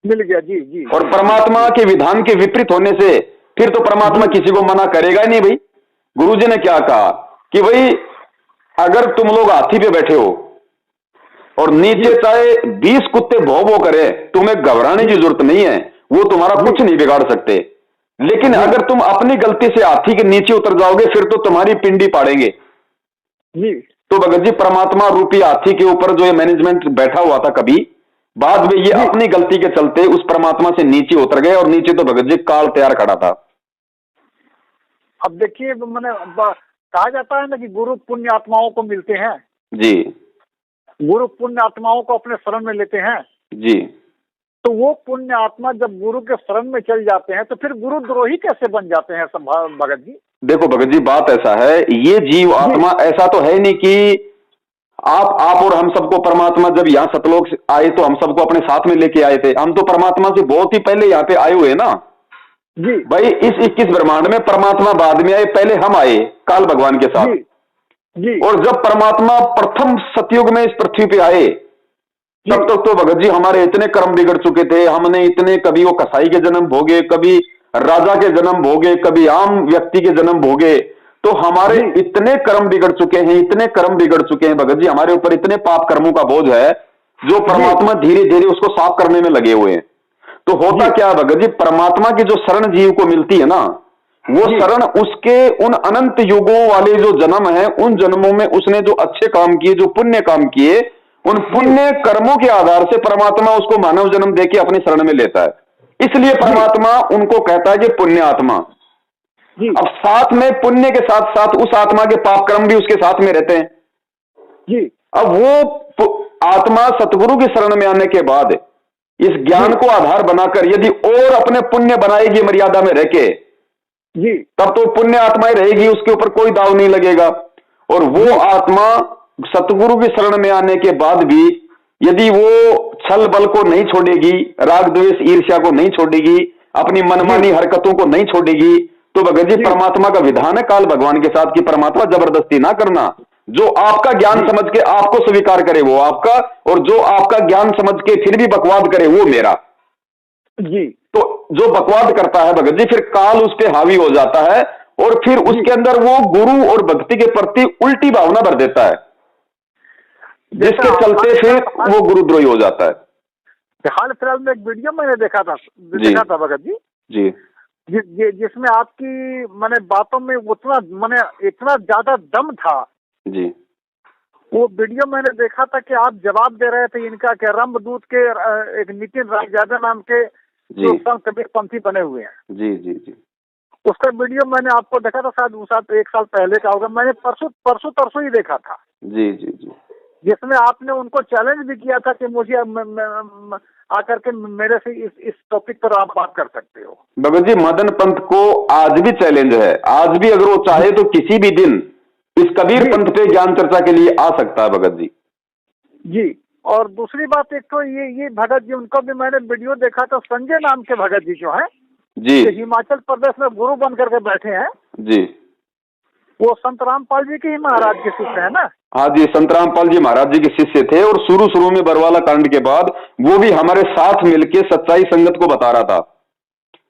B: जी जी।
A: और परमात्मा के विधान के विपरीत होने से फिर तो परमात्मा किसी को मना करेगा ही नहीं। भाई गुरुजी ने क्या कहा कि भाई अगर तुम लोग हाथी पे बैठे हो और नीचे चाहे 20 कुत्ते भौ भौ करे, तुम्हें घबराने की जरूरत नहीं है, वो तुम्हारा कुछ नहीं बिगाड़ सकते। लेकिन अगर तुम अपनी गलती से हाथी के नीचे उतर जाओगे, फिर तो तुम्हारी पिंडी पाड़ेंगे
B: जी।
A: तो भगत जी परमात्मा रूपी हाथी के ऊपर जो ये मैनेजमेंट बैठा हुआ था, कभी बाद में ये अपनी गलती के चलते उस परमात्मा से नीचे उतर गए, और नीचे तो भगत जी काल तैयार खड़ा था।
B: अब देखिए, मैंने कहा जाता है ना कि गुरु पुण्य आत्माओं को मिलते हैं
A: जी,
B: गुरु पुण्य आत्माओं को अपने शरण में लेते हैं
A: जी।
B: तो वो पुण्य आत्मा जब गुरु के शरण में चल जाते हैं तो फिर गुरु द्रोही कैसे बन जाते हैं भगत जी?
A: देखो भगत जी, बात ऐसा है, ये जीव आत्मा ऐसा तो है नहीं कि आप और हम सबको परमात्मा जब यहाँ सतलोक से आए तो हम सबको अपने साथ में लेके आए थे। हम तो परमात्मा से बहुत ही पहले यहाँ पे आए हुए ना
B: जी।
A: भाई, इस 21 ब्रह्मांड में परमात्मा बाद में आए, पहले हम आए काल भगवान के साथ।
B: जी।
A: और जब परमात्मा प्रथम सतयुग में इस पृथ्वी पे आए, तब तक तो भगत जी हमारे इतने कर्म बिगड़ चुके थे, हमने इतने, कभी वो कसाई के जन्म भोगे, कभी राजा के जन्म भोगे, कभी आम व्यक्ति के जन्म भोगे, तो हमारे इतने कर्म बिगड़ चुके हैं, इतने कर्म बिगड़ चुके हैं भगत जी, हमारे ऊपर इतने पाप कर्मों का बोझ है, जो परमात्मा धीरे धीरे उसको साफ करने में लगे हुए हैं। तो होता क्या भगत जी, परमात्मा की जो शरण जीव को मिलती है ना, वो शरण उसके उन अनंत युगों वाले जो जन्म है, उन जन्मों में उसने जो अच्छे काम किए, जो पुण्य काम किए, उन पुण्य कर्मों के आधार से परमात्मा उसको मानव जन्म देके अपनी शरण में लेता है। इसलिए परमात्मा उनको कहता है कि पुण्य आत्मा। अब साथ में पुण्य के साथ साथ उस आत्मा के पाप कर्म भी उसके साथ में रहते हैं
B: जी।
A: अब वो आत्मा सतगुरु की शरण में आने के बाद इस ज्ञान को आधार बनाकर यदि और अपने पुण्य बनाएगी मर्यादा में रहके,
B: जी,
A: तब तो पुण्य आत्माएं रहेगी, उसके ऊपर कोई दाव नहीं लगेगा। और वो आत्मा सतगुरु की शरण में आने के बाद भी यदि वो छल बल को नहीं छोड़ेगी, राग द्वेष ईर्ष्या को नहीं छोड़ेगी, अपनी मनमानी हरकतों को नहीं छोड़ेगी, तो भगत जी परमात्मा का विधान है काल भगवान के साथ कि परमात्मा जबरदस्ती ना करना, जो आपका ज्ञान समझ के आपको स्वीकार करे वो आपका, और जो आपका ज्ञान समझ के फिर भी बकवाद करे वो मेरा।
B: जी।
A: तो जो बकवाद करता है भगत जी, फिर काल उस पर हावी हो जाता है और फिर उसके अंदर वो गुरु और भक्ति के प्रति उल्टी भावना भर देता है, जिसके चलते फिर वो गुरुद्रोही हो जाता है।
B: हाल फिलहाल में एक वीडियो मैंने देखा था भगत जी,
A: जी,
B: जिसमें आपकी मैंने बातों में उतना मैंने इतना ज्यादा दम था
A: जी।
B: वो वीडियो मैंने देखा था कि आप जवाब दे रहे थे इनका कि रंभदूत के एक नितिन रायजादा नाम के जो संत कबीरपंथी बने हुए हैं।
A: जी जी जी।
B: उसका वीडियो मैंने आपको देखा था, शायद एक साल पहले का होगा, मैंने परसों ही देखा था।
A: जी जी जी।
B: जिसमें आपने उनको चैलेंज भी किया था कि मुझे आकर के मेरे से इस टॉपिक पर आप बात कर सकते हो।
A: भगत जी मदन पंथ को आज भी चैलेंज है, आज भी अगर वो चाहे तो किसी भी दिन इस कबीर पंथ पे ज्ञान चर्चा के लिए आ सकता है भगत जी।
B: जी। और दूसरी बात एक तो ये भगत जी उनको भी मैंने वीडियो देखा था, संजय नाम के भगत जी जो है
A: जी,
B: हिमाचल प्रदेश में गुरु बन करके बैठे हैं
A: जी,
B: वो संत रामपाल जी के ही महाराज के शिष्य है ना।
A: हाँ जी, संत रामपाल जी महाराज जी के शिष्य थे और शुरू में बरवाला कांड के बाद वो भी हमारे साथ मिलके सच्चाई संगत को बता रहा था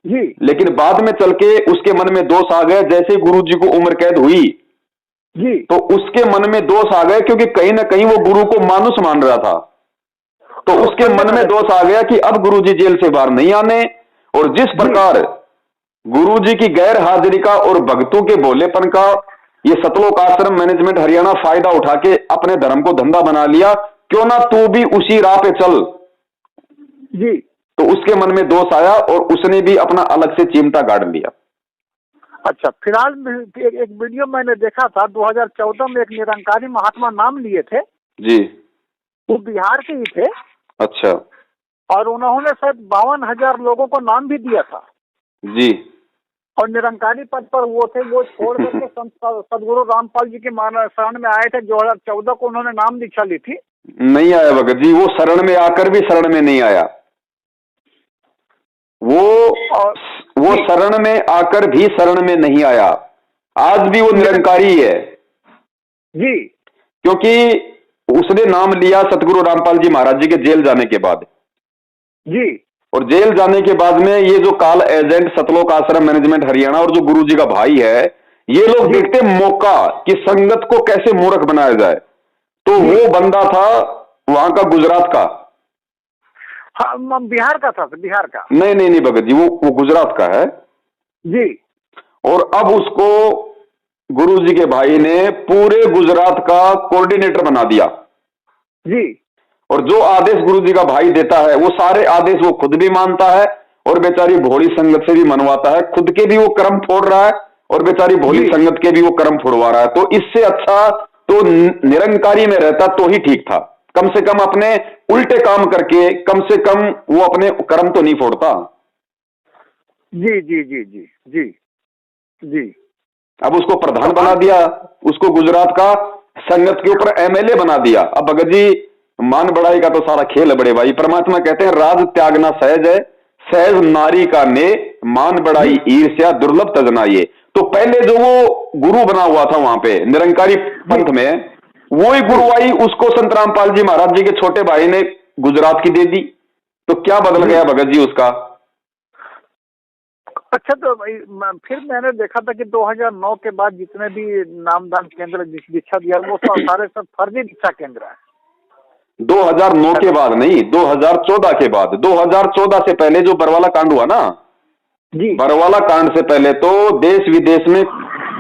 B: जी।
A: लेकिन बाद में चल के उसके मन में दोष आ गए, जैसे गुरु जी को उम्र कैद हुई
B: जी,
A: तो उसके मन में दोष आ गए, क्योंकि कहीं ना कहीं वो गुरु को मानुस मान रहा था, तो उसके मन में दोष आ गया कि अब गुरु जी जेल से बाहर नहीं आने। और जिस प्रकार गुरु जी की गैर हाजिरी का और भक्तों के भोलेपन का ये सतलोक आश्रम मैनेजमेंट हरियाणा फायदा उठा के अपने धर्म को धंधा बना लिया, क्यों ना तू भी उसी राह पे चल
B: जी,
A: तो उसके मन में दोष आया और उसने भी अपना अलग से चिमटा गाड़ लिया।
B: अच्छा, फिलहाल एक वीडियो मैंने देखा था 2014 में, एक निरंकारी महात्मा नाम लिए थे
A: जी,
B: वो बिहार के ही थे।
A: अच्छा।
B: और उन्होंने शायद 52,000 लोगों को नाम भी दिया था
A: जी।
B: और निरंकारी पद पर वो थे, वो छोड़ करके सदगुरु रामपाल जी के शरण में आए थे। 2014 को उन्होंने नाम दीक्षा ली थी।
A: नहीं आया भगत जी, वो शरण में आकर भी शरण में नहीं आया, वो शरण में आकर भी शरण में नहीं आया, आज भी वो निरंकारी है
B: जी,
A: क्योंकि उसने नाम लिया सतगुरु रामपाल जी महाराज जी के जेल जाने के बाद
B: जी।
A: और जेल जाने के बाद में ये जो काल एजेंट सतलोक आश्रम मैनेजमेंट हरियाणा और जो गुरु जी का भाई है, ये लोग देखते मौका कि संगत को कैसे मूर्ख बनाया जाए, तो वो बंदा था वहां का गुजरात का।
B: हाँ, बिहार का था, बिहार का।
A: नहीं भगत जी, वो गुजरात का है
B: जी।
A: और अब उसको गुरु जी के भाई ने पूरे गुजरात का कोऑर्डिनेटर बना दिया
B: जी।
A: और जो आदेश गुरु जी का भाई देता है वो सारे आदेश वो खुद भी मानता है और बेचारी भोली संगत से भी मनवाता है, खुद के भी वो कर्म फोड़ रहा है और बेचारी भोली संगत के भी वो कर्म फोड़वा रहा है। तो इससे अच्छा तो निरंकारी में रहता तो ही ठीक था, कम से कम अपने उल्टे काम करके कम से कम वो अपने कर्म तो नहीं फोड़ता।
B: जी जी जी जी जी जी।
A: अब उसको प्रधान बना दिया, उसको गुजरात का संगत के ऊपर एमएलए बना दिया। अब भगत जी मान बढ़ाई का तो सारा खेल है बड़े भाई। परमात्मा कहते हैं राज त्यागना सहज है, सहज नारी का ने मान बढ़ाई ईर्ष्या दुर्लभ तजना ये। तो पहले जो वो गुरु बना हुआ था वहां पे निरंकारी पंथ में, वो ही गुरुवाई उसको संत रामपाल जी महाराज जी के छोटे भाई ने गुजरात की दे दी। तो क्या बदल गया भगत जी उसका?
B: अच्छा, तो फिर मैंने देखा था कि 2009 के बाद जितने भी नामदान केंद्र दीक्षा दिया वो सारे सब फर्जी दीक्षा केंद्र है।
A: 2009 के बाद नहीं, 2014 के बाद। 2014 से पहले जो बरवाला कांड हुआ ना
B: जी,
A: बरवाला कांड से पहले तो देश विदेश में,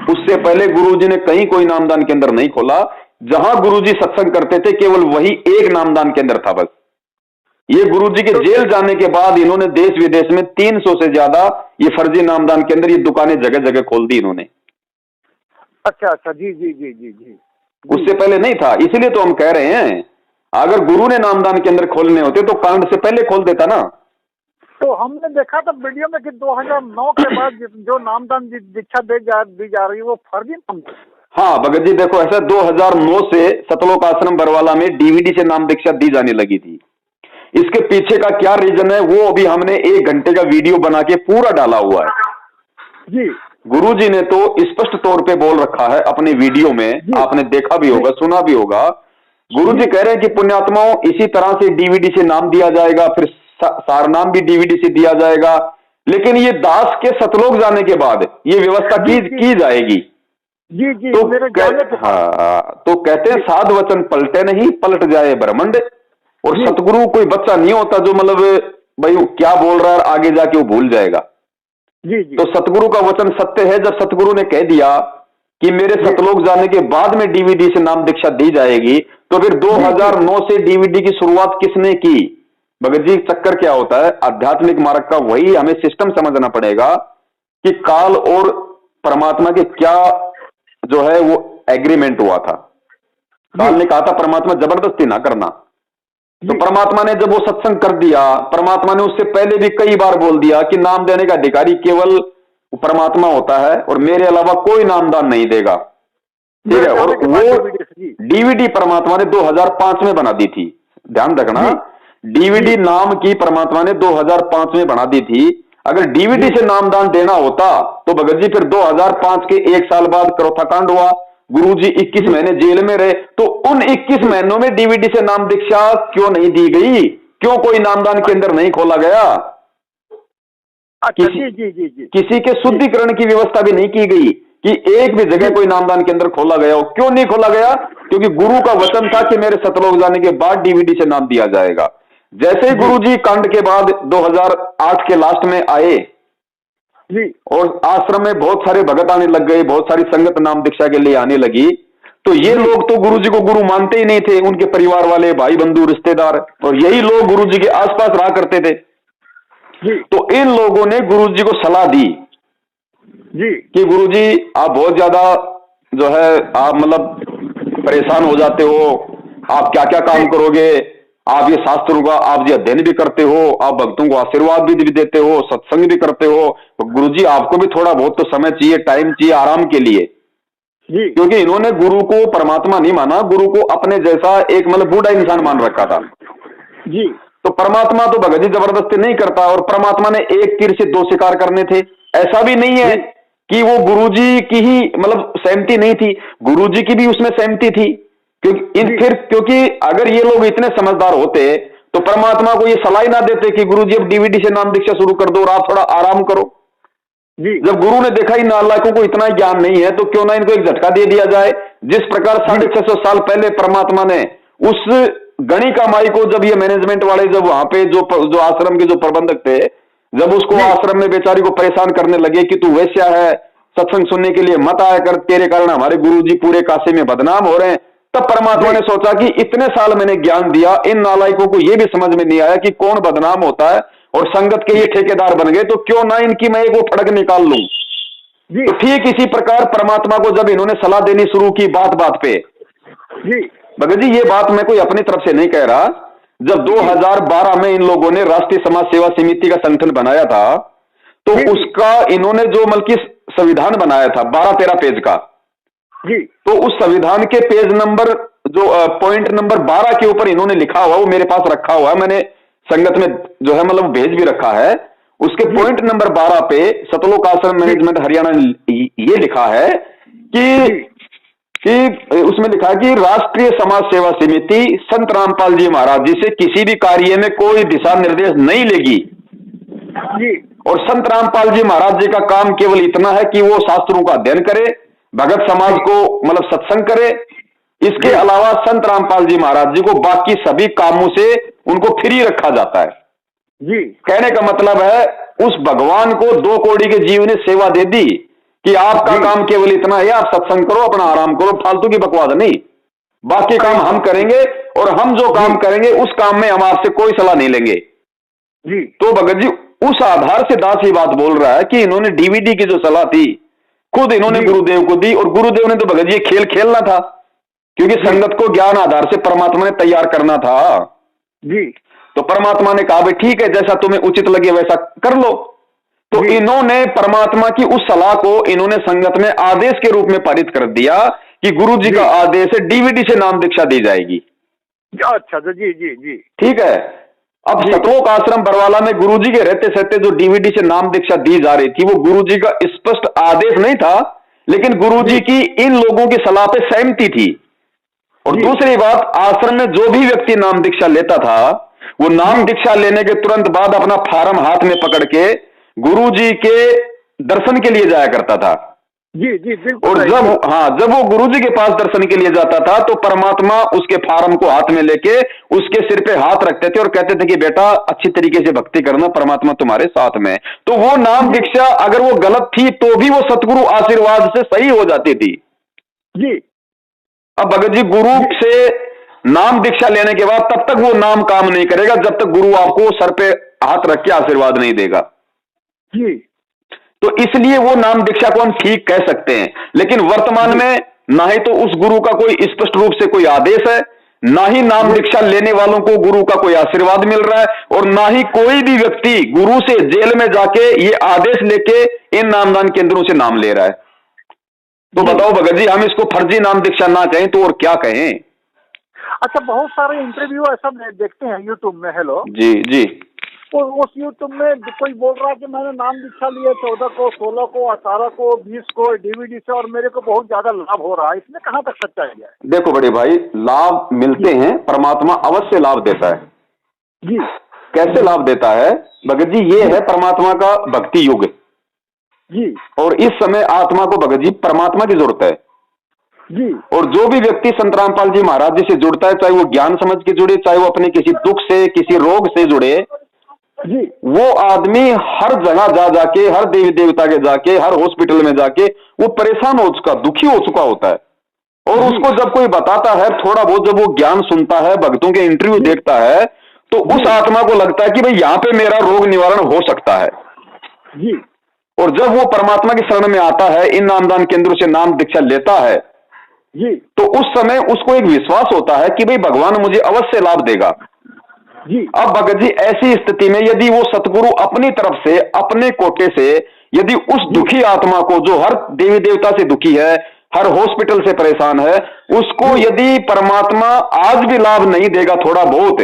A: उससे पहले गुरुजी ने कहीं कोई नामदान केंद्र नहीं खोला। जहां गुरुजी सत्संग करते थे केवल वही एक नामदान केंद्र था बस। ये गुरुजी के जेल जाने के बाद इन्होंने देश विदेश में 300 से ज्यादा ये फर्जी नामदान केंद्र, ये दुकानें जगह जगह खोल दी इन्होंने।
B: अच्छा, जी जी जी जी जी।
A: उससे पहले नहीं था। इसलिए तो हम कह रहे हैं अगर गुरु ने नामदान केंद्र खोलने होते तो कांड से पहले खोल देता ना। तो
B: हमने देखा था वीडियो में कि 2009 के बाद जो नामदान दीक्षा दी जा रही है वो फर्जी नामदान।
A: हाँ भगत जी देखो, ऐसा 2009 से सतलोक आश्रम बरवाला में डीवीडी से नाम दीक्षा दी जाने लगी थी। इसके पीछे का क्या रीजन है वो अभी हमने 1 घंटे का वीडियो बना के पूरा डाला हुआ है
B: जी।
A: गुरुजी ने तो स्पष्ट तौर पे बोल रखा है अपने वीडियो में, आपने देखा भी होगा, सुना भी होगा। गुरुजी कह रहे हैं कि पुण्यात्माओं इसी तरह से डीवीडी से नाम दिया जाएगा, फिर सारनाम भी डीवीडी से दिया जाएगा, लेकिन ये दास के सतलोक जाने के बाद ये व्यवस्था की जाएगी।
B: जी जी।
A: तो हाँ, तो कहते हैं साध वचन पलटे नहीं, पलट जाए ब्रह्मांड। और सतगुरु कोई बच्चा नहीं होता जो मतलब भाई क्या बोल रहा है आगे जाके वो भूल जाएगा।
B: जी जी।
A: तो सतगुरु का वचन सत्य है। जब सतगुरु ने कह दिया कि मेरे सतलोक जाने के बाद में डीवीडी से नाम दीक्षा दी जाएगी, तो फिर 2009 से डीवीडी की शुरुआत किसने की? भगत जी चक्कर क्या होता है, आध्यात्मिक मार्ग का वही हमें सिस्टम समझना पड़ेगा कि काल और परमात्मा के क्या जो है वो एग्रीमेंट हुआ था। काल ने कहा था परमात्मा जबरदस्ती ना करना, तो परमात्मा ने जब वो सत्संग कर दिया, परमात्मा ने उससे पहले भी कई बार बोल दिया कि नाम देने का अधिकारी केवल परमात्मा होता है और मेरे अलावा कोई नामदान नहीं देगा, ठीक है। और वो डीवीडी परमात्मा ने 2005 में बना दी थी, ध्यान रखना। डीवीडी नाम की परमात्मा ने 2005 में बना दी थी। अगर डीवीडी से नामदान देना होता तो भगत जी फिर 2005 के 1 साल बाद करोथा कांड हुआ, गुरुजी 21 महीने जेल में रहे, तो उन 21 महीनों में डीवीडी से नाम दीक्षा क्यों नहीं दी गई? क्यों कोई नामदान केंद्र नहीं खोला गया? किसी के शुद्धिकरण की व्यवस्था भी नहीं की गई कि एक भी जगह कोई नामदान केंद्र खोला गया हो। क्यों नहीं खोला गया? क्योंकि गुरु का वचन था कि मेरे सतलोक जाने के बाद डीवीडी से नाम दिया जाएगा। जैसे ही गुरुजी कांड के बाद 2008 के लास्ट में आए जी, और आश्रम में बहुत सारे भगत आने लग गए, बहुत सारी संगत नाम दीक्षा के लिए आने लगी, तो ये लोग तो गुरुजी को गुरु मानते ही नहीं थे, उनके परिवार वाले, भाई बंधु, रिश्तेदार, और यही लोग गुरुजी के आसपास रहा करते थे जी। तो इन लोगों ने गुरुजी को सलाह दी जी कि गुरुजी आप बहुत ज्यादा जो है आप मतलब परेशान हो जाते हो, आप क्या क्या काम करोगे, आप ये शास्त्रों का आप ये अध्ययन भी करते हो, आप भक्तों को आशीर्वाद भी देते हो, सत्संग भी करते हो, तो गुरुजी आपको भी थोड़ा बहुत तो समय चाहिए, टाइम चाहिए आराम के लिए जी। क्योंकि इन्होंने गुरु को परमात्मा नहीं माना, गुरु को अपने जैसा एक मतलब बूढ़ा इंसान मान रखा था जी। तो परमात्मा तो भगत जी जबरदस्ती नहीं करता, और परमात्मा ने एक तीर से 2 शिकार करने थे। ऐसा भी नहीं है कि वो गुरुजी की ही मतलब सहमति नहीं थी, गुरुजी की भी उसमें सहमति थी। क्योंकि अगर ये लोग इतने समझदार होते तो परमात्मा को ये सलाह ना देते कि गुरुजी अब डीवीडी से नाम दीक्षा शुरू कर दो और आप थोड़ा आराम करो जी। जब गुरु ने देखा इन नालायकों को इतना ज्ञान नहीं है तो क्यों ना इनको एक झटका दे दिया जाए। जिस प्रकार 650 साल पहले परमात्मा ने उस गणिका माई को, जब ये मैनेजमेंट वाले जब वहां पे जो आश्रम के जो प्रबंधक थे, जब उसको आश्रम में बेचारी को परेशान करने लगे कि तू वैश्या है, सत्संग सुनने के लिए मत आया कर, तेरे कारण हमारे गुरुजी पूरे काशी में बदनाम हो रहे हैं, तब परमात्मा ने सोचा कि इतने साल मैंने ज्ञान दिया, इन नालायकों को यह भी समझ में नहीं आया कि कौन बदनाम होता है, और संगत के ये ठेकेदार बन गए, तो क्यों ना इनकी मैं एक वो फड़क निकाल लूं जी। तो ठीक इसी प्रकार परमात्मा को जब इन्होंने सलाह देनी शुरू की बात बात पे जी, भगत जी ये बात मैं कोई अपनी तरफ से नहीं कह रहा, जब 2012 में इन लोगों ने राष्ट्रीय समाज सेवा समिति का संगठन बनाया था, तो उसका इन्होंने जो बल्कि संविधान बनाया था 12-13 पेज का जी, तो उस संविधान के पेज नंबर जो पॉइंट नंबर 12 के ऊपर इन्होंने लिखा हुआ, वो मेरे पास रखा हुआ है, मैंने संगत में जो है मतलब भेज भी रखा है। उसके पॉइंट नंबर 12 पे सतलोक आश्रम मैनेजमेंट हरियाणा ने ये लिखा है कि उसमें लिखा है कि राष्ट्रीय समाज सेवा समिति संत रामपाल जी महाराज जी से किसी भी कार्य में कोई दिशा निर्देश नहीं लेगी
B: जी।
A: और संत रामपाल जी महाराज जी का काम केवल इतना है कि वो शास्त्रों का अध्ययन करे, भगत समाज को मतलब सत्संग करे। इसके अलावा संत रामपाल जी महाराज जी को बाकी सभी कामों से उनको फ्री रखा जाता है
B: जी।
A: कहने का मतलब है उस भगवान को 2 कौड़ी के जीव ने सेवा दे दी कि आपका काम केवल इतना है, आप सत्संग करो, अपना आराम करो, फालतू की बकवास नहीं, बाकी काम हम करेंगे और हम जो काम करेंगे उस काम में हम आपसे कोई सलाह नहीं लेंगे
B: जी।
A: तो भगत जी उस आधार से दास ये बात बोल रहा है कि इन्होंने डीवीडी की जो सलाह थी खुद इन्होंने गुरुदेव को दी, और गुरुदेव ने तो भगत जी खेल खेलना था क्योंकि संगत को ज्ञान आधार से परमात्मा ने तैयार करना था
B: जी।
A: तो परमात्मा ने कहा भाई ठीक है, जैसा तुम्हें उचित लगे वैसा कर लो। तो इन्होंने परमात्मा की उस सलाह को इन्होंने संगत में आदेश के रूप में पारित कर दिया कि गुरु जी का आदेश है डीवीडी से नाम दीक्षा दी जाएगी।
B: अच्छा जी जी जी
A: ठीक है। अब सतलोक आश्रम बरवाला में गुरुजी के रहते सहते जो डीवीडी से नाम दीक्षा दी जा रही थी वो गुरुजी का स्पष्ट आदेश नहीं था, लेकिन गुरुजी की इन लोगों की सलाह पे सहमति थी। और दूसरी बात, आश्रम में जो भी व्यक्ति नाम दीक्षा लेता था वो नाम दीक्षा लेने के तुरंत बाद अपना फार्म हाथ में पकड़ के गुरुजी के दर्शन के लिए जाया करता था।
B: जी जी बिल्कुल।
A: और जब वो गुरुजी के पास दर्शन के लिए जाता था तो परमात्मा उसके फार्म को हाथ में लेके उसके सिर पे हाथ रखते थे और कहते थे कि बेटा अच्छी तरीके से भक्ति करना, परमात्मा तुम्हारे साथ में। तो वो नाम दीक्षा अगर वो गलत थी तो भी वो सतगुरु आशीर्वाद से सही हो जाती थी
B: जी।
A: अब भगत जी गुरु से नाम दीक्षा लेने के बाद तब तक वो नाम काम नहीं करेगा जब तक गुरु आपको सर पे हाथ रख के आशीर्वाद नहीं देगा
B: जी।
A: तो इसलिए वो नाम दीक्षा को हम ठीक कह सकते हैं, लेकिन वर्तमान में ना ही तो उस गुरु का कोई स्पष्ट रूप से कोई आदेश है, ना ही नाम दीक्षा लेने वालों को गुरु का कोई आशीर्वाद मिल रहा है, और ना ही कोई भी व्यक्ति गुरु से जेल में जाके ये आदेश लेके इन नामदान केंद्रों से नाम ले रहा है। तो बताओ भगत जी, हम इसको फर्जी नाम दीक्षा ना कहें तो और क्या कहें?
B: अच्छा, बहुत सारे इंटरव्यू ऐसा देखते हैं यूट्यूब में। हेलो
A: जी जी।
B: तो उस यूट्यूब में कोई बोल रहा है कि मैंने नाम दीक्षा लिया 14 को, 16 को, 18 को, 20 को डीवीडी से और मेरे को बहुत ज्यादा लाभ हो रहा है, इसमें कहाँ तक सच्चाई है?
A: देखो बड़े भाई, लाभ मिलते हैं, परमात्मा अवश्य लाभ देता है
B: जी।
A: कैसे लाभ देता है भगत जी? ये है परमात्मा का भक्ति युग
B: जी।
A: और इस समय आत्मा को भगत जी परमात्मा की जरूरत है
B: जी।
A: और जो भी व्यक्ति संत रामपाल जी महाराज जी से जुड़ता है, चाहे वो ज्ञान समझ के जुड़े, चाहे वो अपने किसी दुख से किसी रोग से जुड़े,
B: जी।
A: वो आदमी हर जगह जा जाके, हर देवी देवता के जाके, हर हॉस्पिटल में जाके वो परेशान हो चुका, दुखी हो चुका होता है। और उसको जब कोई बताता है, थोड़ा बहुत जब वो ज्ञान सुनता है, भक्तों के इंटरव्यू देखता है, तो उस आत्मा को लगता है कि भाई यहाँ पे मेरा रोग निवारण हो सकता है
B: जी।
A: और जब वो परमात्मा की शरण में आता है, इन नामदान केंद्रों से नाम दीक्षा लेता है
B: जी,
A: तो उस समय उसको एक विश्वास होता है कि भाई भगवान मुझे अवश्य लाभ देगा
B: जी।
A: अब भगत जी ऐसी स्थिति में यदि वो सतगुरु अपनी तरफ से, अपने कोटे से, यदि उस दुखी आत्मा को, जो हर देवी देवता से दुखी है, हर हॉस्पिटल से परेशान है, उसको यदि परमात्मा आज भी लाभ नहीं देगा थोड़ा बहुत,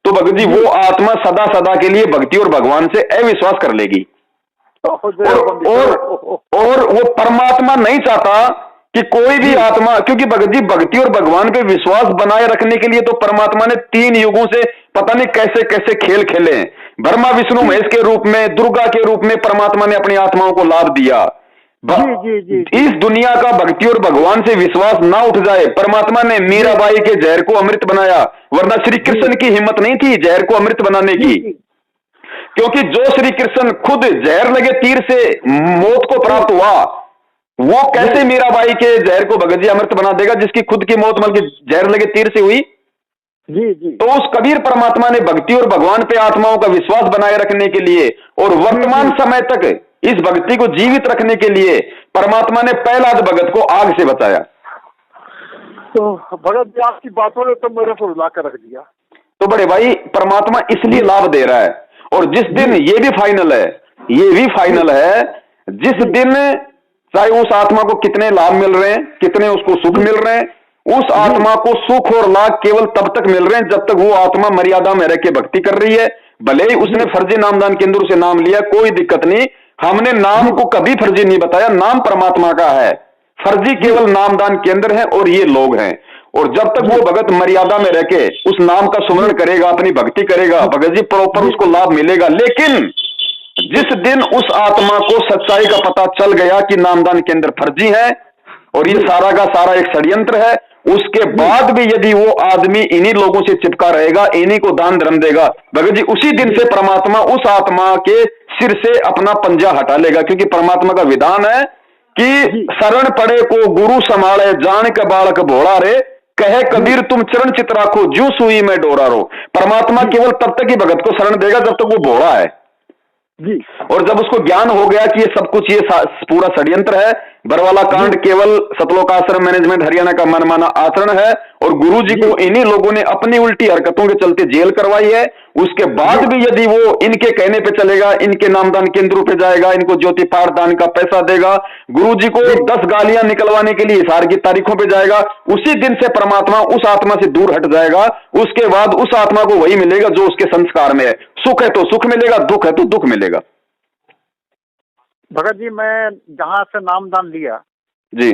A: तो भगत जी वो आत्मा सदा सदा के लिए भक्ति और भगवान से अविश्वास कर लेगी। और वो परमात्मा नहीं चाहता कि कोई भी आत्मा, क्योंकि भगत जी भक्ति और भगवान पे विश्वास बनाए रखने के लिए तो परमात्मा ने 3 युगों से पता नहीं कैसे कैसे खेल खेले हैं। ब्रह्मा विष्णु महेश के रूप में, दुर्गा के रूप में परमात्मा ने अपनी आत्माओं को लाभ दिया। इस दुनिया का भक्ति और भगवान से विश्वास ना उठ जाए, परमात्मा ने मीराबाई के जहर को अमृत बनाया, वरना श्री कृष्ण की हिम्मत नहीं थी जहर को अमृत बनाने की, क्योंकि जो श्री कृष्ण खुद जहर लगे तीर से मौत को प्राप्त हुआ, वो कैसे मीराबाई के जहर को भगत जी अमृत बना देगा जिसकी खुद की मौत बल्कि जहर लगे तीर से हुई?
B: जी जी।
A: तो उस कबीर परमात्मा ने भक्ति और भगवान पे आत्माओं का विश्वास बनाए रखने के लिए और वर्तमान समय तक इस भक्ति को जीवित रखने के लिए परमात्मा ने प्रहलाद भगत को आग से बचाया।
B: तो भगत जी आपकी बातों ने तो मेरे को रुला कर रख दिया।
A: तो बड़े भाई परमात्मा इसलिए लाभ दे रहा है, और जिस दिन ये भी फाइनल है, जिस दिन चाहे उस आत्मा को कितने लाभ मिल रहे हैं, कितने उसको सुख मिल रहे हैं, उस आत्मा को सुख और लाभ केवल तब तक मिल रहे हैं जब तक वो आत्मा मर्यादा में रह के भक्ति कर रही है, भले ही उसने फर्जी नामदान केंद्रों से नाम लिया, कोई दिक्कत नहीं, हमने नाम को कभी फर्जी नहीं बताया, नाम परमात्मा का है, फर्जी केवल नामदान केंद्र है और ये लोग हैं। और जब तक वो भगत मर्यादा में रह के उस नाम का सुमरण करेगा, अपनी भक्ति करेगा, भगत जी प्रॉपर उसको लाभ मिलेगा। लेकिन जिस दिन उस आत्मा को सच्चाई का पता चल गया कि नामदान केंद्र फर्जी है और ये सारा का सारा एक षड्यंत्र है, उसके बाद भी यदि वो आदमी इन्हीं लोगों से चिपका रहेगा, इन्हीं को दान धर्म देगा, भगत जी उसी दिन से परमात्मा उस आत्मा के सिर से अपना पंजा हटा लेगा। क्योंकि परमात्मा का विधान है कि शरण पड़े को गुरु संभाले, जान के बालक भोला रे, कहे कबीर तुम चरण चित राखो, ज्यों सुई में डोरा रो। परमात्मा केवल तब तक ही भगत को शरण देगा जब तक वो भोला है जी। और जब उसको ज्ञान हो गया कि ये सब कुछ ये पूरा षड्यंत्र है, बरवाला कांड केवल सतलोक आश्रम मैनेजमेंट हरियाणा का मनमाना आचरण है और गुरुजी को इन्हीं लोगों ने अपनी उल्टी हरकतों के चलते जेल करवाई है, उसके बाद भी यदि वो इनके कहने पे चलेगा, इनके नामदान केंद्रों पे जाएगा, इनको ज्योति पाठ दान का पैसा देगा, गुरुजी को 10 गालियां निकलवाने के लिए हिसार की तारीखों पे जाएगा, उसी दिन से परमात्मा उस आत्मा से दूर हट जाएगा। उसके बाद उस आत्मा को वही मिलेगा जो उसके संस्कार में है। सुख है तो सुख मिलेगा, दुख है तो दुख मिलेगा।
B: भगत जी मैं जहाँ से नामदान लिया
A: जी,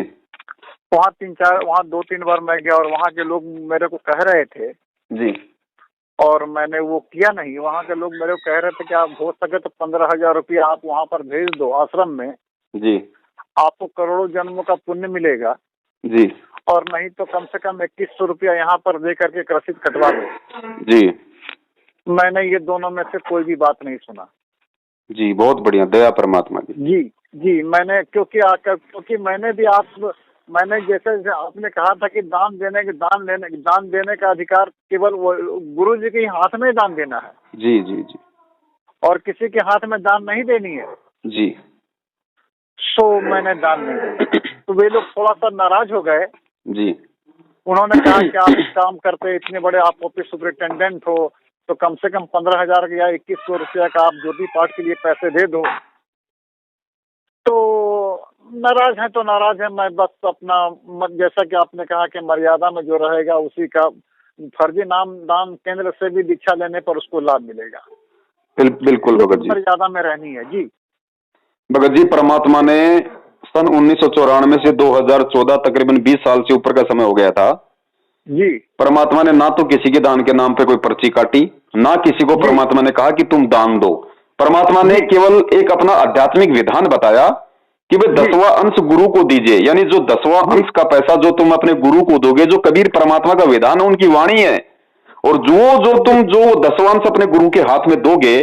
B: वहाँ 2-3 बार मैं गया और वहाँ के लोग मेरे को कह रहे थे
A: जी,
B: और मैंने वो किया नहीं। वहाँ के लोग मेरे को कह रहे थे कि आप हो सके तो 15,000 रुपया आप वहाँ पर भेज दो आश्रम में
A: जी,
B: आपको करोड़ों जन्मों का पुण्य मिलेगा
A: जी,
B: और नहीं तो कम से कम 2100 रुपया यहाँ पर दे करके रसीद कटवा दो
A: जी।
B: मैंने ये दोनों में से कोई भी बात नहीं सुना
A: जी। बहुत बढ़िया, दया परमात्मा की।
B: जी जी। मैंने क्योंकि मैंने जैसे आपने कहा था कि दान देने का अधिकार केवल गुरु जी के हाथ में दान देना है।
A: जी जी जी।
B: और किसी के हाथ में दान नहीं देनी है
A: जी।
B: सो मैंने दान नहीं दिया। तो वे लोग थोड़ा सा नाराज हो गए
A: जी।
B: उन्होंने कहा कि आप इस काम करते, इतने बड़े आप ऑफिस सुपरिटेंडेंट हो, तो कम से कम 15,000 या 2100 रुपया का आप ज्योति पाठ के लिए पैसे दे दो। तो नाराज है तो नाराज है, मैं बस अपना जैसा कि आपने कहा कि मर्यादा में जो रहेगा उसी का, फर्जी नाम दान केंद्र से भी दीक्षा लेने पर उसको लाभ मिलेगा।
A: बिल्कुल भगत जी,
B: मर्यादा में रहनी है जी।
A: भगत जी परमात्मा ने सन 1994 से 2014 तकरीबन 20 साल से ऊपर का समय हो गया था
B: जी।
A: परमात्मा ने ना तो किसी के दान के नाम पे कोई पर्ची काटी, ना किसी को परमात्मा ने कहा कि तुम दान दो। परमात्मा ने केवल एक अपना आध्यात्मिक विधान बताया कि भाई 10वां अंश गुरु को दीजिए, यानी जो 10वां अंश का पैसा जो तुम अपने गुरु को दोगे, जो कबीर परमात्मा का विधान है, उनकी वाणी है, और जो तुम 10वां अंश अपने गुरु के हाथ में दोगे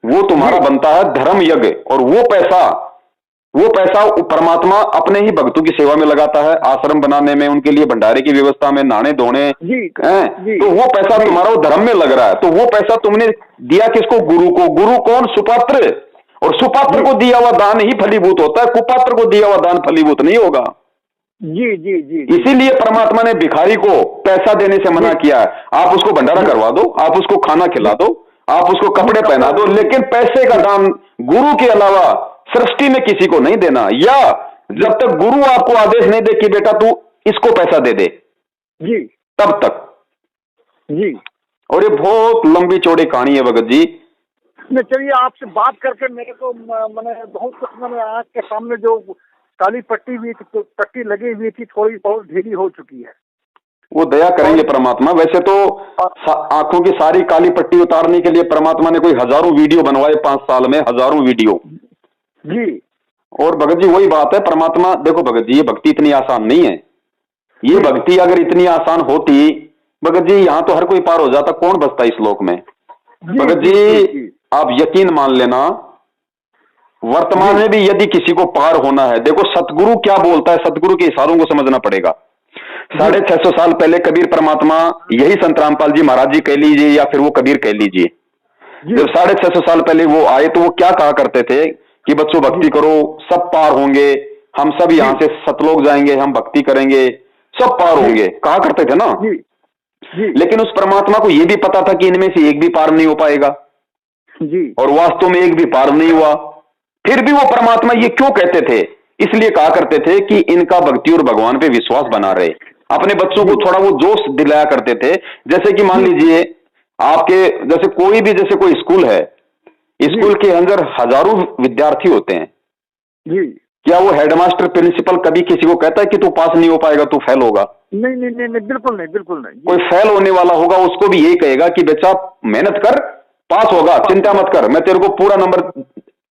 A: वो तुम्हारा बनता है धर्म यज्ञ। और वो पैसा परमात्मा अपने ही भक्तों की सेवा में लगाता है, आश्रम बनाने में, उनके लिए भंडारे की व्यवस्था में, नहाने धोने, तो वो पैसा तुम्हारा वो धर्म में लग रहा है। तो वो पैसा तुमने दिया किसको? गुरु को। गुरु कौन? सुपात्र। और सुपात्र को दिया हुआ दान ही फलीभूत होता है, कुपात्र को दिया हुआ दान फलीभूत नहीं होगा।
B: जी जी जी।
A: इसीलिए परमात्मा ने भिखारी को पैसा देने से मना किया है। आप उसको भंडारा करवा दो, आप उसको खाना खिला दो, आप उसको कपड़े पहना दो, लेकिन पैसे का दान गुरु के अलावा सृष्टि में किसी को नहीं देना, या जब तक गुरु आपको आदेश नहीं दे कि बेटा तू इसको पैसा दे दे
B: जी, तब
A: तक
B: जी।
A: और ये बहुत लंबी चौड़ी कहानी है भगत जी।
B: चलिए आपसे बात करके मेरे को मैंने बहुत कुछ, मैंने आँख के सामने जो काली पट्टी लगी हुई थी थोड़ी बहुत ढीली हो चुकी है।
A: वो दया करेंगे परमात्मा। वैसे तो आंखों की सारी काली पट्टी उतारने के लिए परमात्मा ने कोई हजारों वीडियो बनवाए, 5 साल में हजारों वीडियो
B: जी।
A: और भगत जी वही बात है, परमात्मा देखो भगत जी, ये भक्ति इतनी आसान नहीं है। ये भक्ति अगर इतनी आसान होती भगत जी, यहाँ तो हर कोई पार हो जाता, कौन बचता इस लोक में। भगत जी आप यकीन मान लेना, वर्तमान में भी यदि किसी को पार होना है, देखो सतगुरु क्या बोलता है, सतगुरु के इशारों को समझना पड़ेगा। 650 साल पहले कबीर परमात्मा, यही संत रामपाल जी महाराज जी कह लीजिए या फिर वो कबीर कह लीजिए, जब 650 साल पहले वो आए तो वो क्या कहा करते थे कि बच्चों भक्ति करो, सब पार होंगे, हम सब यहाँ से सतलोक जाएंगे, हम भक्ति करेंगे, सब पार होंगे, कहा करते थे ना। लेकिन उस परमात्मा को यह भी पता था कि इनमें से एक भी पार नहीं हो पाएगा
B: जी,
A: और वास्तव में एक भी पार नहीं हुआ। फिर भी वो परमात्मा ये क्यों कहते थे? इसलिए कहा करते थे कि इनका भक्ति और भगवान पे विश्वास बना रहे। अपने बच्चों को थोड़ा वो जोश दिलाया करते थे। जैसे कि मान लीजिए आपके जैसे कोई भी, जैसे कोई स्कूल है, स्कूल के अंदर हजारों विद्यार्थी होते हैं
B: जी।
A: क्या वो हेडमास्टर प्रिंसिपल कभी किसी को कहता है कि तू पास नहीं हो पाएगा, तू फेल होगा?
B: नहीं नहीं नहीं, नहीं बिल्कुल नहीं, बिल्कुल नहीं।
A: कोई फेल होने वाला होगा उसको भी यही कहेगा कि बच्चा मेहनत कर, पास होगा, चिंता मत कर, मैं तेरे को पूरा नंबर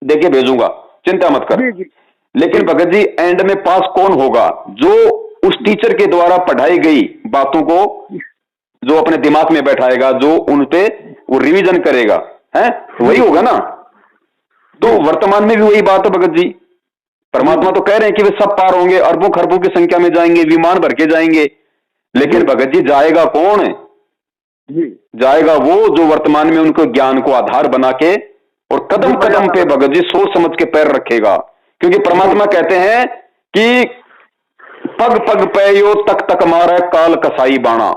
A: देके भेजूंगा, चिंता मत कर।
B: जी जी।
A: लेकिन भगत जी एंड में पास कौन होगा? जो उस टीचर के द्वारा पढ़ाई गई बातों को जो अपने दिमाग में बैठाएगा, जो उन पे वो रिवीजन करेगा, है वही होगा ना। तो वर्तमान में भी वही बात है भगत जी। परमात्मा तो कह रहे हैं कि वे सब पार होंगे, अरबों खरबों की संख्या में जाएंगे, विमान भर के जाएंगे, लेकिन भगत जी जाएगा कौन? जाएगा वो जो वर्तमान में उनको ज्ञान को आधार बना के और कदम कदम पे भगत जी सोच समझ के पैर रखेगा। क्योंकि परमात्मा कहते हैं कि पग पग पैयो तक तक मारे काल कसाई बाणा।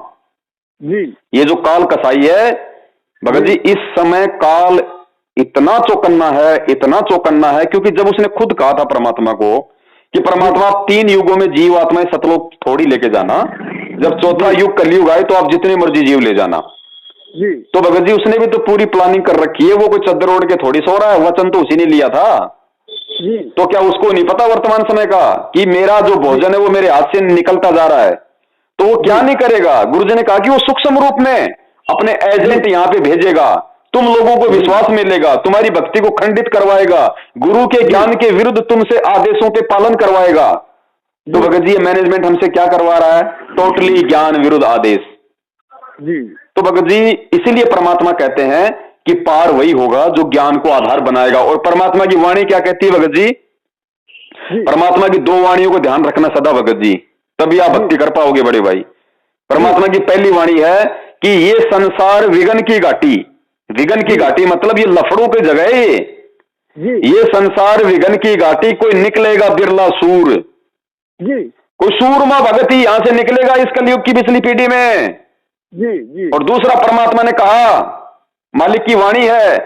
A: ये जो काल कसाई है भगत जी, इस समय काल इतना चौकन्ना है, इतना चौकन्ना है, क्योंकि जब उसने खुद कहा था परमात्मा को कि परमात्मा 3 युगों में जीव आत्माएं सतलोक थोड़ी लेके जाना, जब चौथा युग कलयुग आए तो आप जितने मर्जी जीव ले जाना। तो भगत जी उसने भी तो पूरी प्लानिंग कर रखी है, वो कोई चद्दर ओढ़ के थोड़ी सो रहा है, वचन तो उसी ने लिया था। तो क्या उसको नहीं पता वर्तमान समय का कि मेरा जो भोजन है वो मेरे हाथ से निकलता जा रहा है? तो वो क्या नहीं करेगा? गुरुजी ने कहा कि वो सूक्ष्म रूप में अपने एजेंट यहां पे भेजेगा, तुम लोगों को विश्वास मिलेगा, तुम्हारी भक्ति को खंडित करवाएगा, गुरु के ज्ञान के विरुद्ध तुमसे आदेशों पे पालन करवाएगा। तो भगत जी ये मैनेजमेंट हमसे क्या करवा रहा है? टोटली ज्ञान विरुद्ध आदेश। तो भगत जी इसीलिए परमात्मा कहते हैं कि पार वही होगा जो ज्ञान को आधार बनाएगा। और परमात्मा की वाणी क्या कहती है भगत जी? परमात्मा की 2 वाणियों को ध्यान रखना सदा भगत जी, तभी आप भक्ति कर पाओगे बड़े भाई। परमात्मा की पहली वाणी है कि ये संसार विघन की घाटी, विघन की घाटी मतलब ये लफड़ों की जगह है। ये संसार विघन की घाटी, कोई निकलेगा बिरला सूर, कोई सूरमा भगत ही यहां से निकलेगा इस कलयुग की पिछली पीढ़ी में। और दूसरा परमात्मा ने कहा, मालिक की वाणी है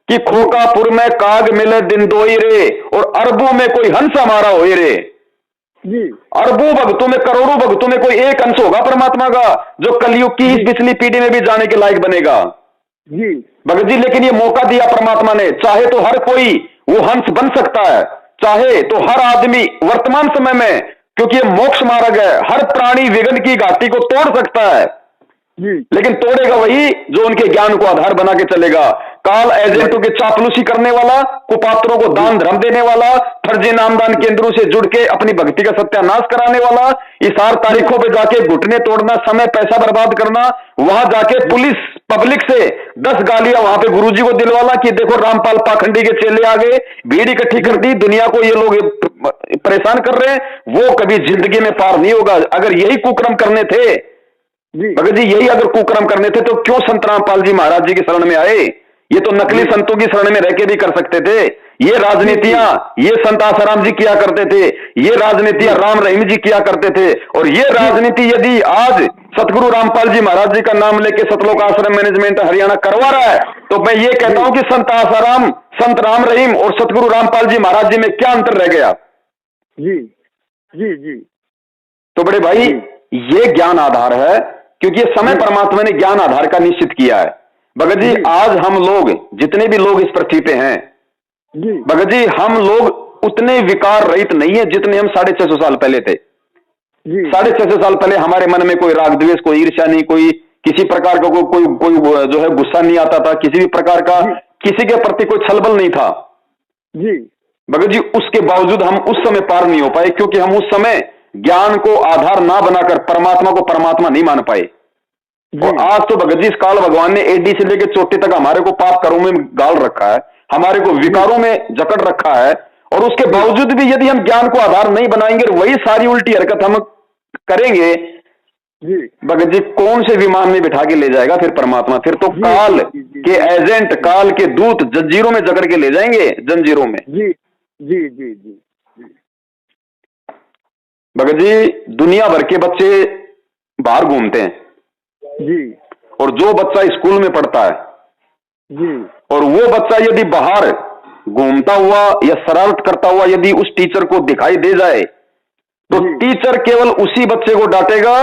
A: कि खोकापुर में काग मिले दिन दोई रे, और अरबों में कोई हंस हमारा होए रे। अरबों भक्तों में, करोड़ों भक्तों में कोई एक हंस होगा परमात्मा का जो कलयुग की इस पिछली पीढ़ी में भी जाने के लायक बनेगा भगत जी। लेकिन ये मौका दिया परमात्मा ने, चाहे तो हर कोई वो हंस बन सकता है, चाहे तो हर आदमी वर्तमान समय में, क्योंकि ये मोक्ष मार्ग है, हर प्राणी विघन की घाटी को तोड़ सकता है, लेकिन तोड़ेगा वही जो उनके ज्ञान को आधार बना के चलेगा। काल एजेंटों के चापलूसी करने वाला, कुपात्रों को दान धर्म देने वाला, फर्जी नामदान केंद्रों से जुड़ के अपनी भक्ति का सत्यानाश कराने वाला, इशार तारीखों पे जाके घुटने तोड़ना, समय पैसा बर्बाद करना, वहां जाके पुलिस पब्लिक से 10 गालियां वहां पे गुरुजी को दिलवाना कि देखो रामपाल पाखंडी के चेले आ गए, भीड़ इकट्ठी कर दी, दुनिया को ये लोग परेशान कर रहे हैं, वो कभी जिंदगी में पार नहीं होगा। अगर यही कुकर्म करने थे भगत जी, यही अगर कुकर्म करने थे तो क्यों संत रामपाल जी महाराज जी की शरण में आए? ये तो नकली संतों की शरण में रह के भी कर सकते थे। ये राजनीतियां ये संत आसाराम जी किया करते थे, ये राजनीतियां राम रहीम जी किया करते थे। और ये राजनीति यदि आज सतगुरु रामपाल जी महाराज जी का नाम लेके सतलोक आश्रम मैनेजमेंट हरियाणा करवा रहा है, तो मैं ये कहता हूं कि संत आसाराम, संत राम रहीम और सतगुरु रामपाल जी महाराज जी में क्या अंतर रह गया? तो बड़े भाई ये ज्ञान आधार है, क्योंकि ये समय परमात्मा ने ज्ञान आधार का निश्चित किया है। भगत जी आज हम लोग जितने भी लोग इस पृथ्वी पे हैं भगत जी, हम लोग उतने विकार रहित नहीं है जितने हम 650 साल पहले थे। 650 साल पहले हमारे मन में कोई राग द्वेष, कोई ईर्ष्या नहीं, कोई किसी प्रकार का कोई जो है गुस्सा नहीं आता था, किसी भी प्रकार का किसी के प्रति कोई छलबल नहीं था भगत जी। उसके बावजूद हम उस समय पार नहीं हो पाए, क्योंकि हम उस समय ज्ञान को आधार ना बनाकर परमात्मा को परमात्मा नहीं मान पाए। और आज तो भगत जी इस काल भगवान ने एडी से लेकर चोटी तक हमारे को पाप कर्मों में गाल रखा है, हमारे को विकारों में जकड़ रखा है, और उसके बावजूद भी यदि हम ज्ञान को आधार नहीं बनाएंगे, वही सारी उल्टी हरकत हम करेंगे भगत जी, कौन से विमान में बिठा के ले जाएगा फिर परमात्मा? फिर तो काल के एजेंट, काल के दूत जंजीरों में जकड़ के ले जाएंगे, जंजीरों में। भगत जी दुनिया भर के बच्चे बाहर घूमते हैं और जो बच्चा स्कूल में पढ़ता है और वो बच्चा यदि बाहर घूमता हुआ या शरारत करता हुआ यदि उस टीचर को दिखाई दे जाए, तो टीचर केवल उसी बच्चे को डांटेगा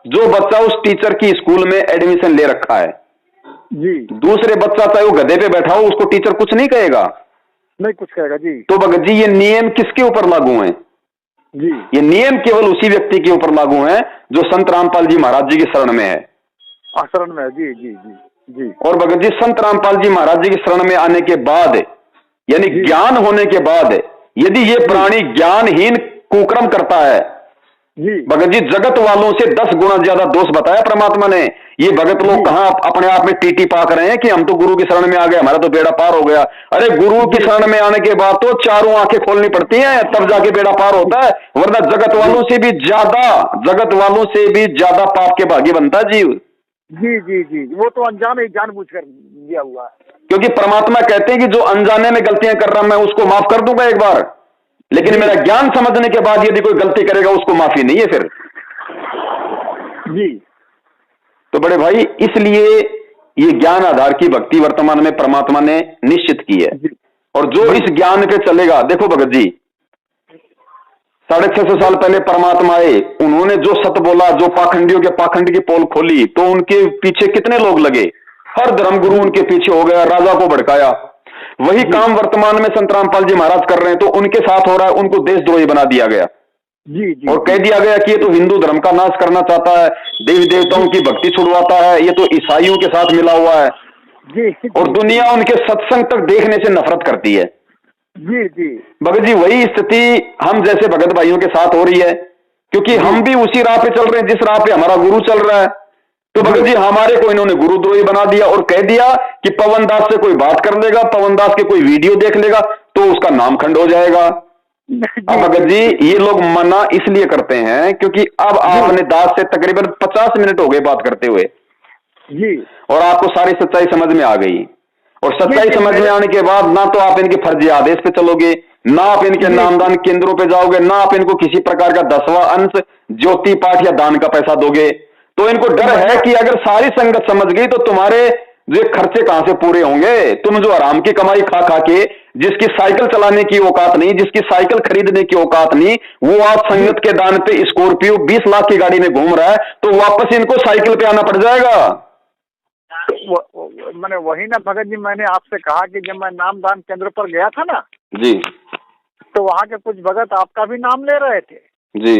A: जो बच्चा उस टीचर की स्कूल में एडमिशन ले रखा है।
B: जी।
A: दूसरे बच्चा चाहे वो गधे पे बैठा हो उसको टीचर कुछ नहीं कहेगा,
B: नहीं कुछ कहेगा जी।
A: तो भगत जी ये नियम किसके ऊपर लागू हैं?
B: जी।
A: ये नियम केवल उसी व्यक्ति के ऊपर लागू हैं जो संत रामपाल जी महाराज जी की शरण में है।
B: शरण में है जी जी जी जी।
A: और भगत जी संत रामपाल जी महाराज जी की शरण में आने के बाद यानी ज्ञान होने के बाद यदि ये प्राणी ज्ञानहीन कुकर्म करता है
B: जी
A: भगत जी, जगत वालों से 10 गुना ज्यादा दोष बताया परमात्मा ने। ये भगत लोग कहां अपने आप में टीटी पाक रहे हैं कि हम तो गुरु की शरण में आ गए, हमारा तो बेड़ा पार हो गया। अरे गुरु की शरण में आने के बाद तो चारों आंखें खोलनी पड़ती हैं, तब जाके बेड़ा पार होता है, वरना जगत वालों से भी ज्यादा पाप के भागी बनता है जीव।
B: जी जी जी, वो तो अनजान ही जानबूझकर दिया हुआ है।
A: क्योंकि परमात्मा कहते हैं कि जो अनजाने में गलतियां कर रहा मैं उसको माफ कर दूंगा एक बार, लेकिन मेरा ज्ञान समझने के बाद यदि कोई गलती करेगा उसको माफी नहीं है फिर।
B: जी।
A: तो बड़े भाई इसलिए ये ज्ञान आधार की भक्ति वर्तमान में परमात्मा ने निश्चित की है। और जो इस ज्ञान पे चलेगा, देखो भगत जी 650 साल पहले परमात्मा आए, उन्होंने जो सत्य बोला, जो पाखंडियों के पाखंड की पोल खोली, तो उनके पीछे कितने लोग लगे, हर धर्मगुरु उनके पीछे हो गया, राजा को भड़काया। वही काम वर्तमान में संत रामपाल जी महाराज कर रहे हैं, तो उनके साथ हो रहा है, उनको देशद्रोही बना दिया गया
B: जी जी,
A: और कह दिया गया कि ये तो हिंदू धर्म का नाश करना चाहता है, देवी देवताओं की भक्ति छुड़वाता है, ये तो ईसाइयों के साथ मिला हुआ है
B: जी।
A: और दुनिया उनके सत्संग तक देखने से नफरत करती है।
B: जी जी
A: भगत जी वही स्थिति हम जैसे भगत भाइयों के साथ हो रही है, क्योंकि हम भी उसी राह पे चल रहे हैं जिस राह पे हमारा गुरु चल रहा है। तो भगत जी हमारे को इन्होंने गुरुद्रोही बना दिया और कह दिया कि पवन दास से कोई बात कर लेगा, पवन दास के कोई वीडियो देख लेगा तो उसका नाम खंड हो जाएगा। अब भगत जी ये लोग मना इसलिए करते हैं क्योंकि अब आपने दास से तकरीबन 50 मिनट हो गए बात करते हुए
B: जी,
A: और आपको सारी सच्चाई समझ में आ गई। और सच्चाई समझ में आने के बाद ना तो आप इनके फर्जी आदेश पे चलोगे, ना आप इनके नामदान केंद्रों पे जाओगे, ना आप इनको किसी प्रकार का 10वां अंश ज्योति पाठ या दान का पैसा दोगे। तो इनको डर है कि अगर सारी संगत समझ गई तो तुम्हारे जो खर्चे कहां से पूरे होंगे। तुम जो आराम की कमाई खा खा के, जिसकी साइकिल चलाने की औकात नहीं, जिसकी साइकिल खरीदने की औकात नहीं, वो आज संगत के दान पे स्कॉर्पियो 20 लाख की गाड़ी में घूम रहा है, तो वापस इनको साइकिल पे आना पड़ जाएगा।
B: मैंने वही ना भगत जी, मैंने आपसे कहा कि जब मैं नामदान केंद्र पर गया था ना
A: जी,
B: तो वहाँ के कुछ भगत आपका भी नाम ले रहे थे
A: जी।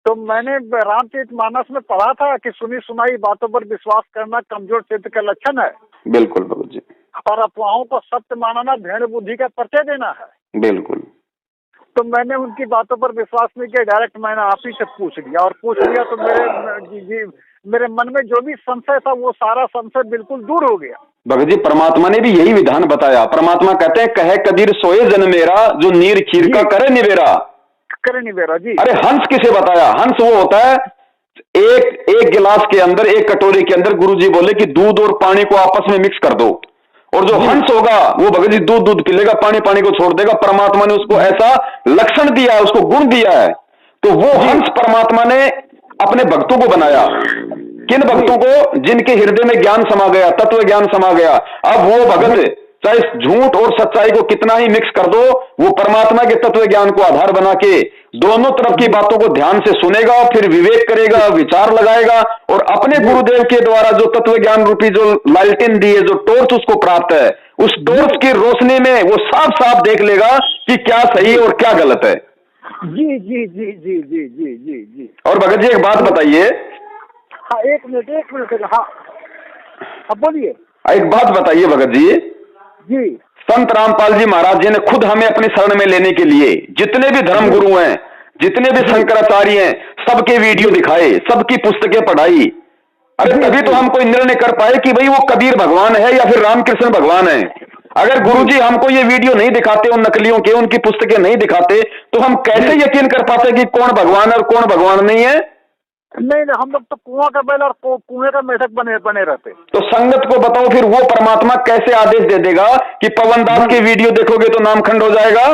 B: तो मैंने रामचरितमानस में पढ़ा था कि सुनी सुनाई बातों पर विश्वास करना कमजोर चित्त का लक्षण है।
A: बिल्कुल भगत जी।
B: और अफवाहों को सत्य मानना भेड़ बुद्धि का परिचय देना है।
A: बिल्कुल।
B: तो मैंने उनकी बातों पर विश्वास नहीं किया, डायरेक्ट मैंने आप ही से पूछ लिया तो मेरे मन में जो भी संशय था वो सारा संशय बिल्कुल दूर हो गया।
A: भगत जी परमात्मा ने भी यही विधान बताया। परमात्मा कहते हैं कहे कबीर सोए जन मेरा, जो नीर खीर का करे निवेरा।
B: करे निवेरा जी।
A: अरे हंस किसे बताया? हंस वो होता है एक गिलास के अंदर, एक कटोरे के अंदर गुरुजी बोले कि दूध और पानी को आपस में मिक्स कर दो, और जो हंस होगा वो भगत जी दूध पी लेगा, पानी को छोड़ देगा। परमात्मा ने उसको ऐसा लक्षण दिया है, उसको गुण दिया है। तो वो हंस परमात्मा ने अपने भक्तों को बनाया। किन भक्तों को? जिनके हृदय में ज्ञान समा गया, तत्व ज्ञान समा गया। अब वो भगत चाहे झूठ और सच्चाई को कितना ही मिक्स कर दो, वो परमात्मा के तत्व ज्ञान को आधार बना के दोनों तरफ की बातों को ध्यान से सुनेगा, फिर विवेक करेगा, विचार लगाएगा, और अपने गुरुदेव के द्वारा जो तत्व ज्ञान रूपी जो लालटेन दी है, जो टॉर्च उसको प्राप्त है, उस टॉर्च की रोशनी में वो साफ साफ देख लेगा कि क्या सही और क्या गलत है।
B: जी जी जी जी जी जी जी जी।
A: और भगत जी एक बात बताइए।
B: हाँ एक मिनट हाँ बोलिए।
A: एक बात बताइए भगत जी।
B: जी।
A: संत रामपाल जी महाराज जी ने खुद हमें अपनी शरण में लेने के लिए जितने भी धर्म गुरु हैं, जितने भी शंकराचार्य हैं, सबके वीडियो दिखाए, सबकी पुस्तकें पढ़ाई। अरे तभी तो हम कोई निर्णय कर पाए कि भाई वो कबीर भगवान है या फिर रामकृष्ण भगवान है। अगर गुरुजी हमको ये वीडियो नहीं दिखाते, उन नकलियों के, उनकी पुस्तकें नहीं दिखाते, तो हम कैसे यकीन कर पाते कि कौन भगवान है और कौन भगवान नहीं है?
B: नहीं, हम लोग तो कुआं का बैल और कुएं का मेढक बने रहते।
A: तो संगत को बताओ फिर वो परमात्मा कैसे आदेश दे देगा कि पवन दास की वीडियो देखोगे तो नाम खंड हो जाएगा,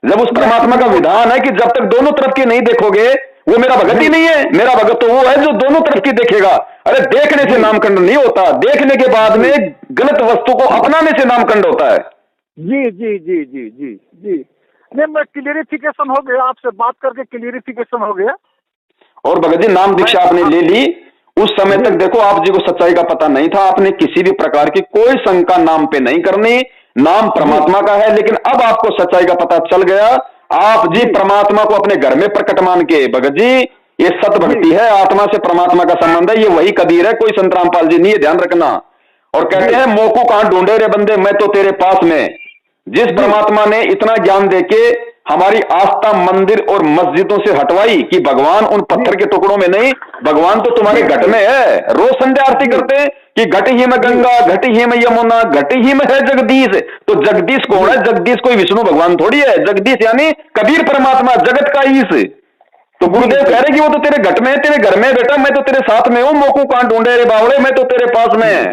A: जब उस परमात्मा का विधान है कि जब तक दोनों तरफ की नहीं देखोगे वो मेरा भगत ही नहीं है। मेरा भगत तो वो है जो दोनों तरफ की देखेगा। अरे देखने से नामखंड नहीं होता, देखने के बाद में गलत वस्तु को अपनाने से नामखंड होता है।
B: जी जी जी जी जी जी। नहीं, मैं क्लियरिफिकेशन हो गया, आपसे बात करके क्लियरिफिकेशन हो गया।
A: और भगत जी नाम दीक्षा आपने ले ली, उस समय तक देखो आप जी को सच्चाई का पता नहीं था, आपने किसी भी प्रकार की कोई शंका नाम पे नहीं करनी, नाम परमात्मा का है। लेकिन अब आपको सच्चाई का पता चल गया, आप जी परमात्मा को अपने घर में प्रकट मान के, भगत जी ये सत भक्ति है, आत्मा से परमात्मा का संबंध है, ये वही कबीर है, कोई संत रामपाल जी नहीं है, ध्यान रखना। और कहते हैं मोको कहां ढूंढे रे बंदे, मैं तो तेरे पास में। जिस परमात्मा ने इतना ज्ञान देके हमारी आस्था मंदिर और मस्जिदों से हटवाई कि भगवान उन पत्थर के टुकड़ों में नहीं, भगवान तो तुम्हारे घट में है। रोज संध्या आरती करते हैं कि घट ही में गंगा, घट ही में यमुना, घट ही में है जगदीश। तो जगदीश कौन है? जगदीश कोई विष्णु भगवान थोड़ी है, जगदीश यानी कबीर परमात्मा, जगत का ईश। तो गुरुदेव कह रहे कि वो तो तेरे घट में है, तेरे घर में बेटा, मैं तो तेरे साथ में हूं, मोको कहां ढूंढे रे बावड़े, मैं तो तेरे पास में है।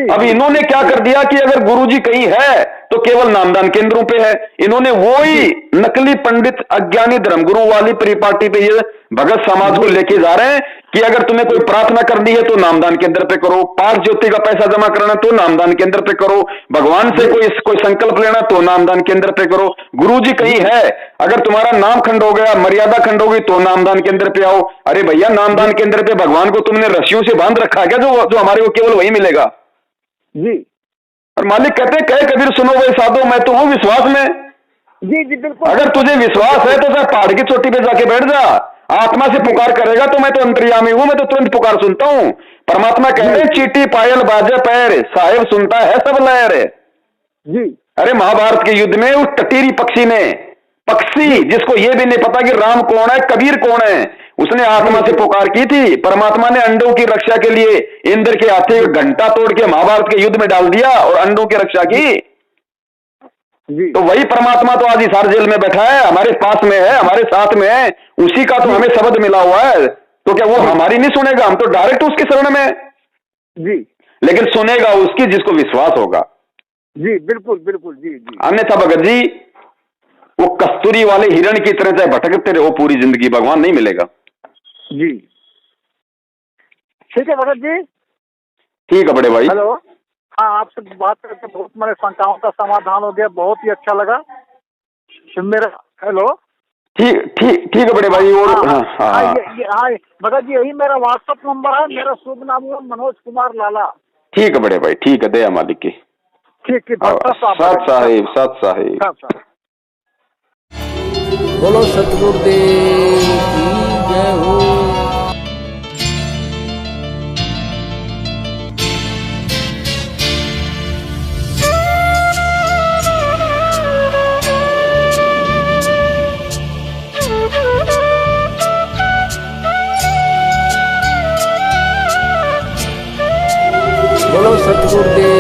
A: अब इन्होंने क्या कर दिया कि अगर गुरुजी कहीं है तो केवल नामदान केंद्रों पे है। इन्होंने वही नकली पंडित अज्ञानी धर्मगुरु वाली परिपाटी पे ये भगत समाज को लेके जा रहे हैं कि अगर तुम्हें कोई प्रार्थना करनी है तो नामदान केंद्र पे करो, पाक ज्योति का पैसा जमा करना तो नामदान केंद्र पे करो, भगवान से कोई संकल्प लेना तो नामदान केंद्र पे करो। गुरुजी कहीं है, अगर तुम्हारा नाम खंड हो गया, मर्यादा खंड हो गई तो नामदान केंद्र पे आओ। अरे भैया, नामदान केंद्र पे भगवान को तुमने रस्सियों से बांध रखा है क्या, जो हमारे को केवल वही मिलेगा
B: जी।
A: और मालिक कहते हैं कहे कबीर सुनो भाई साधो, मैं तो हूं विश्वास में।
B: जी जी बिल्कुल।
A: अगर तुझे विश्वास है तो पहाड़ की चोटी पे जाके बैठ जा, आत्मा से पुकार करेगा तो मैं तो अंतर्यामी हूं, मैं तो तुरंत पुकार सुनता हूं। परमात्मा कहते हैं चीटी पायल बाजे पैर, साहेब सुनता है सब लहर
B: जी।
A: अरे महाभारत के युद्ध में उस टटीरी पक्षी जिसको ये भी नहीं पता कि राम कौन है, कबीर कौन है, उसने आत्मा से पुकार की थी। परमात्मा ने अंडों की रक्षा के लिए इंद्र के हाथे घंटा तोड़ के महाभारत के युद्ध में डाल दिया और अंडों की रक्षा की
B: जी।
A: तो वही परमात्मा तो आज हिसार जेल में बैठा है, हमारे पास में है, हमारे साथ में है, उसी का तो हमें शब्द मिला हुआ है। तो क्या वो हमारी नहीं सुनेगा? हम तो डायरेक्ट उसके शरण में
B: जी।
A: लेकिन सुनेगा उसकी जिसको विश्वास होगा।
B: जी बिल्कुल बिल्कुल। जी जी।
A: अन्यथा भगत जी वो कस्तूरी वाले हिरण की तरह चाहे भटकते रहो पूरी जिंदगी, भगवान नहीं मिलेगा।
B: जी ठीक है भगत जी।
A: ठीक है बड़े भाई।
B: हेलो, हाँ आपसे बात करके बहुत मेरे शंकाओं का समाधान हो गया, बहुत ही अच्छा लगा मेरा। हेलो,
A: ठीक है बड़े भाई। और
B: हाँ भगत जी यही मेरा व्हाट्सएप नंबर है, मेरा शुभ नाम है मनोज कुमार लाला।
A: ठीक है बड़े भाई, ठीक है, दया मालिक की।
B: ठीक है,
A: सत साहिब।
C: बोलो सतगुरुदेव की जय हो। बोलो सतगुरुदेव।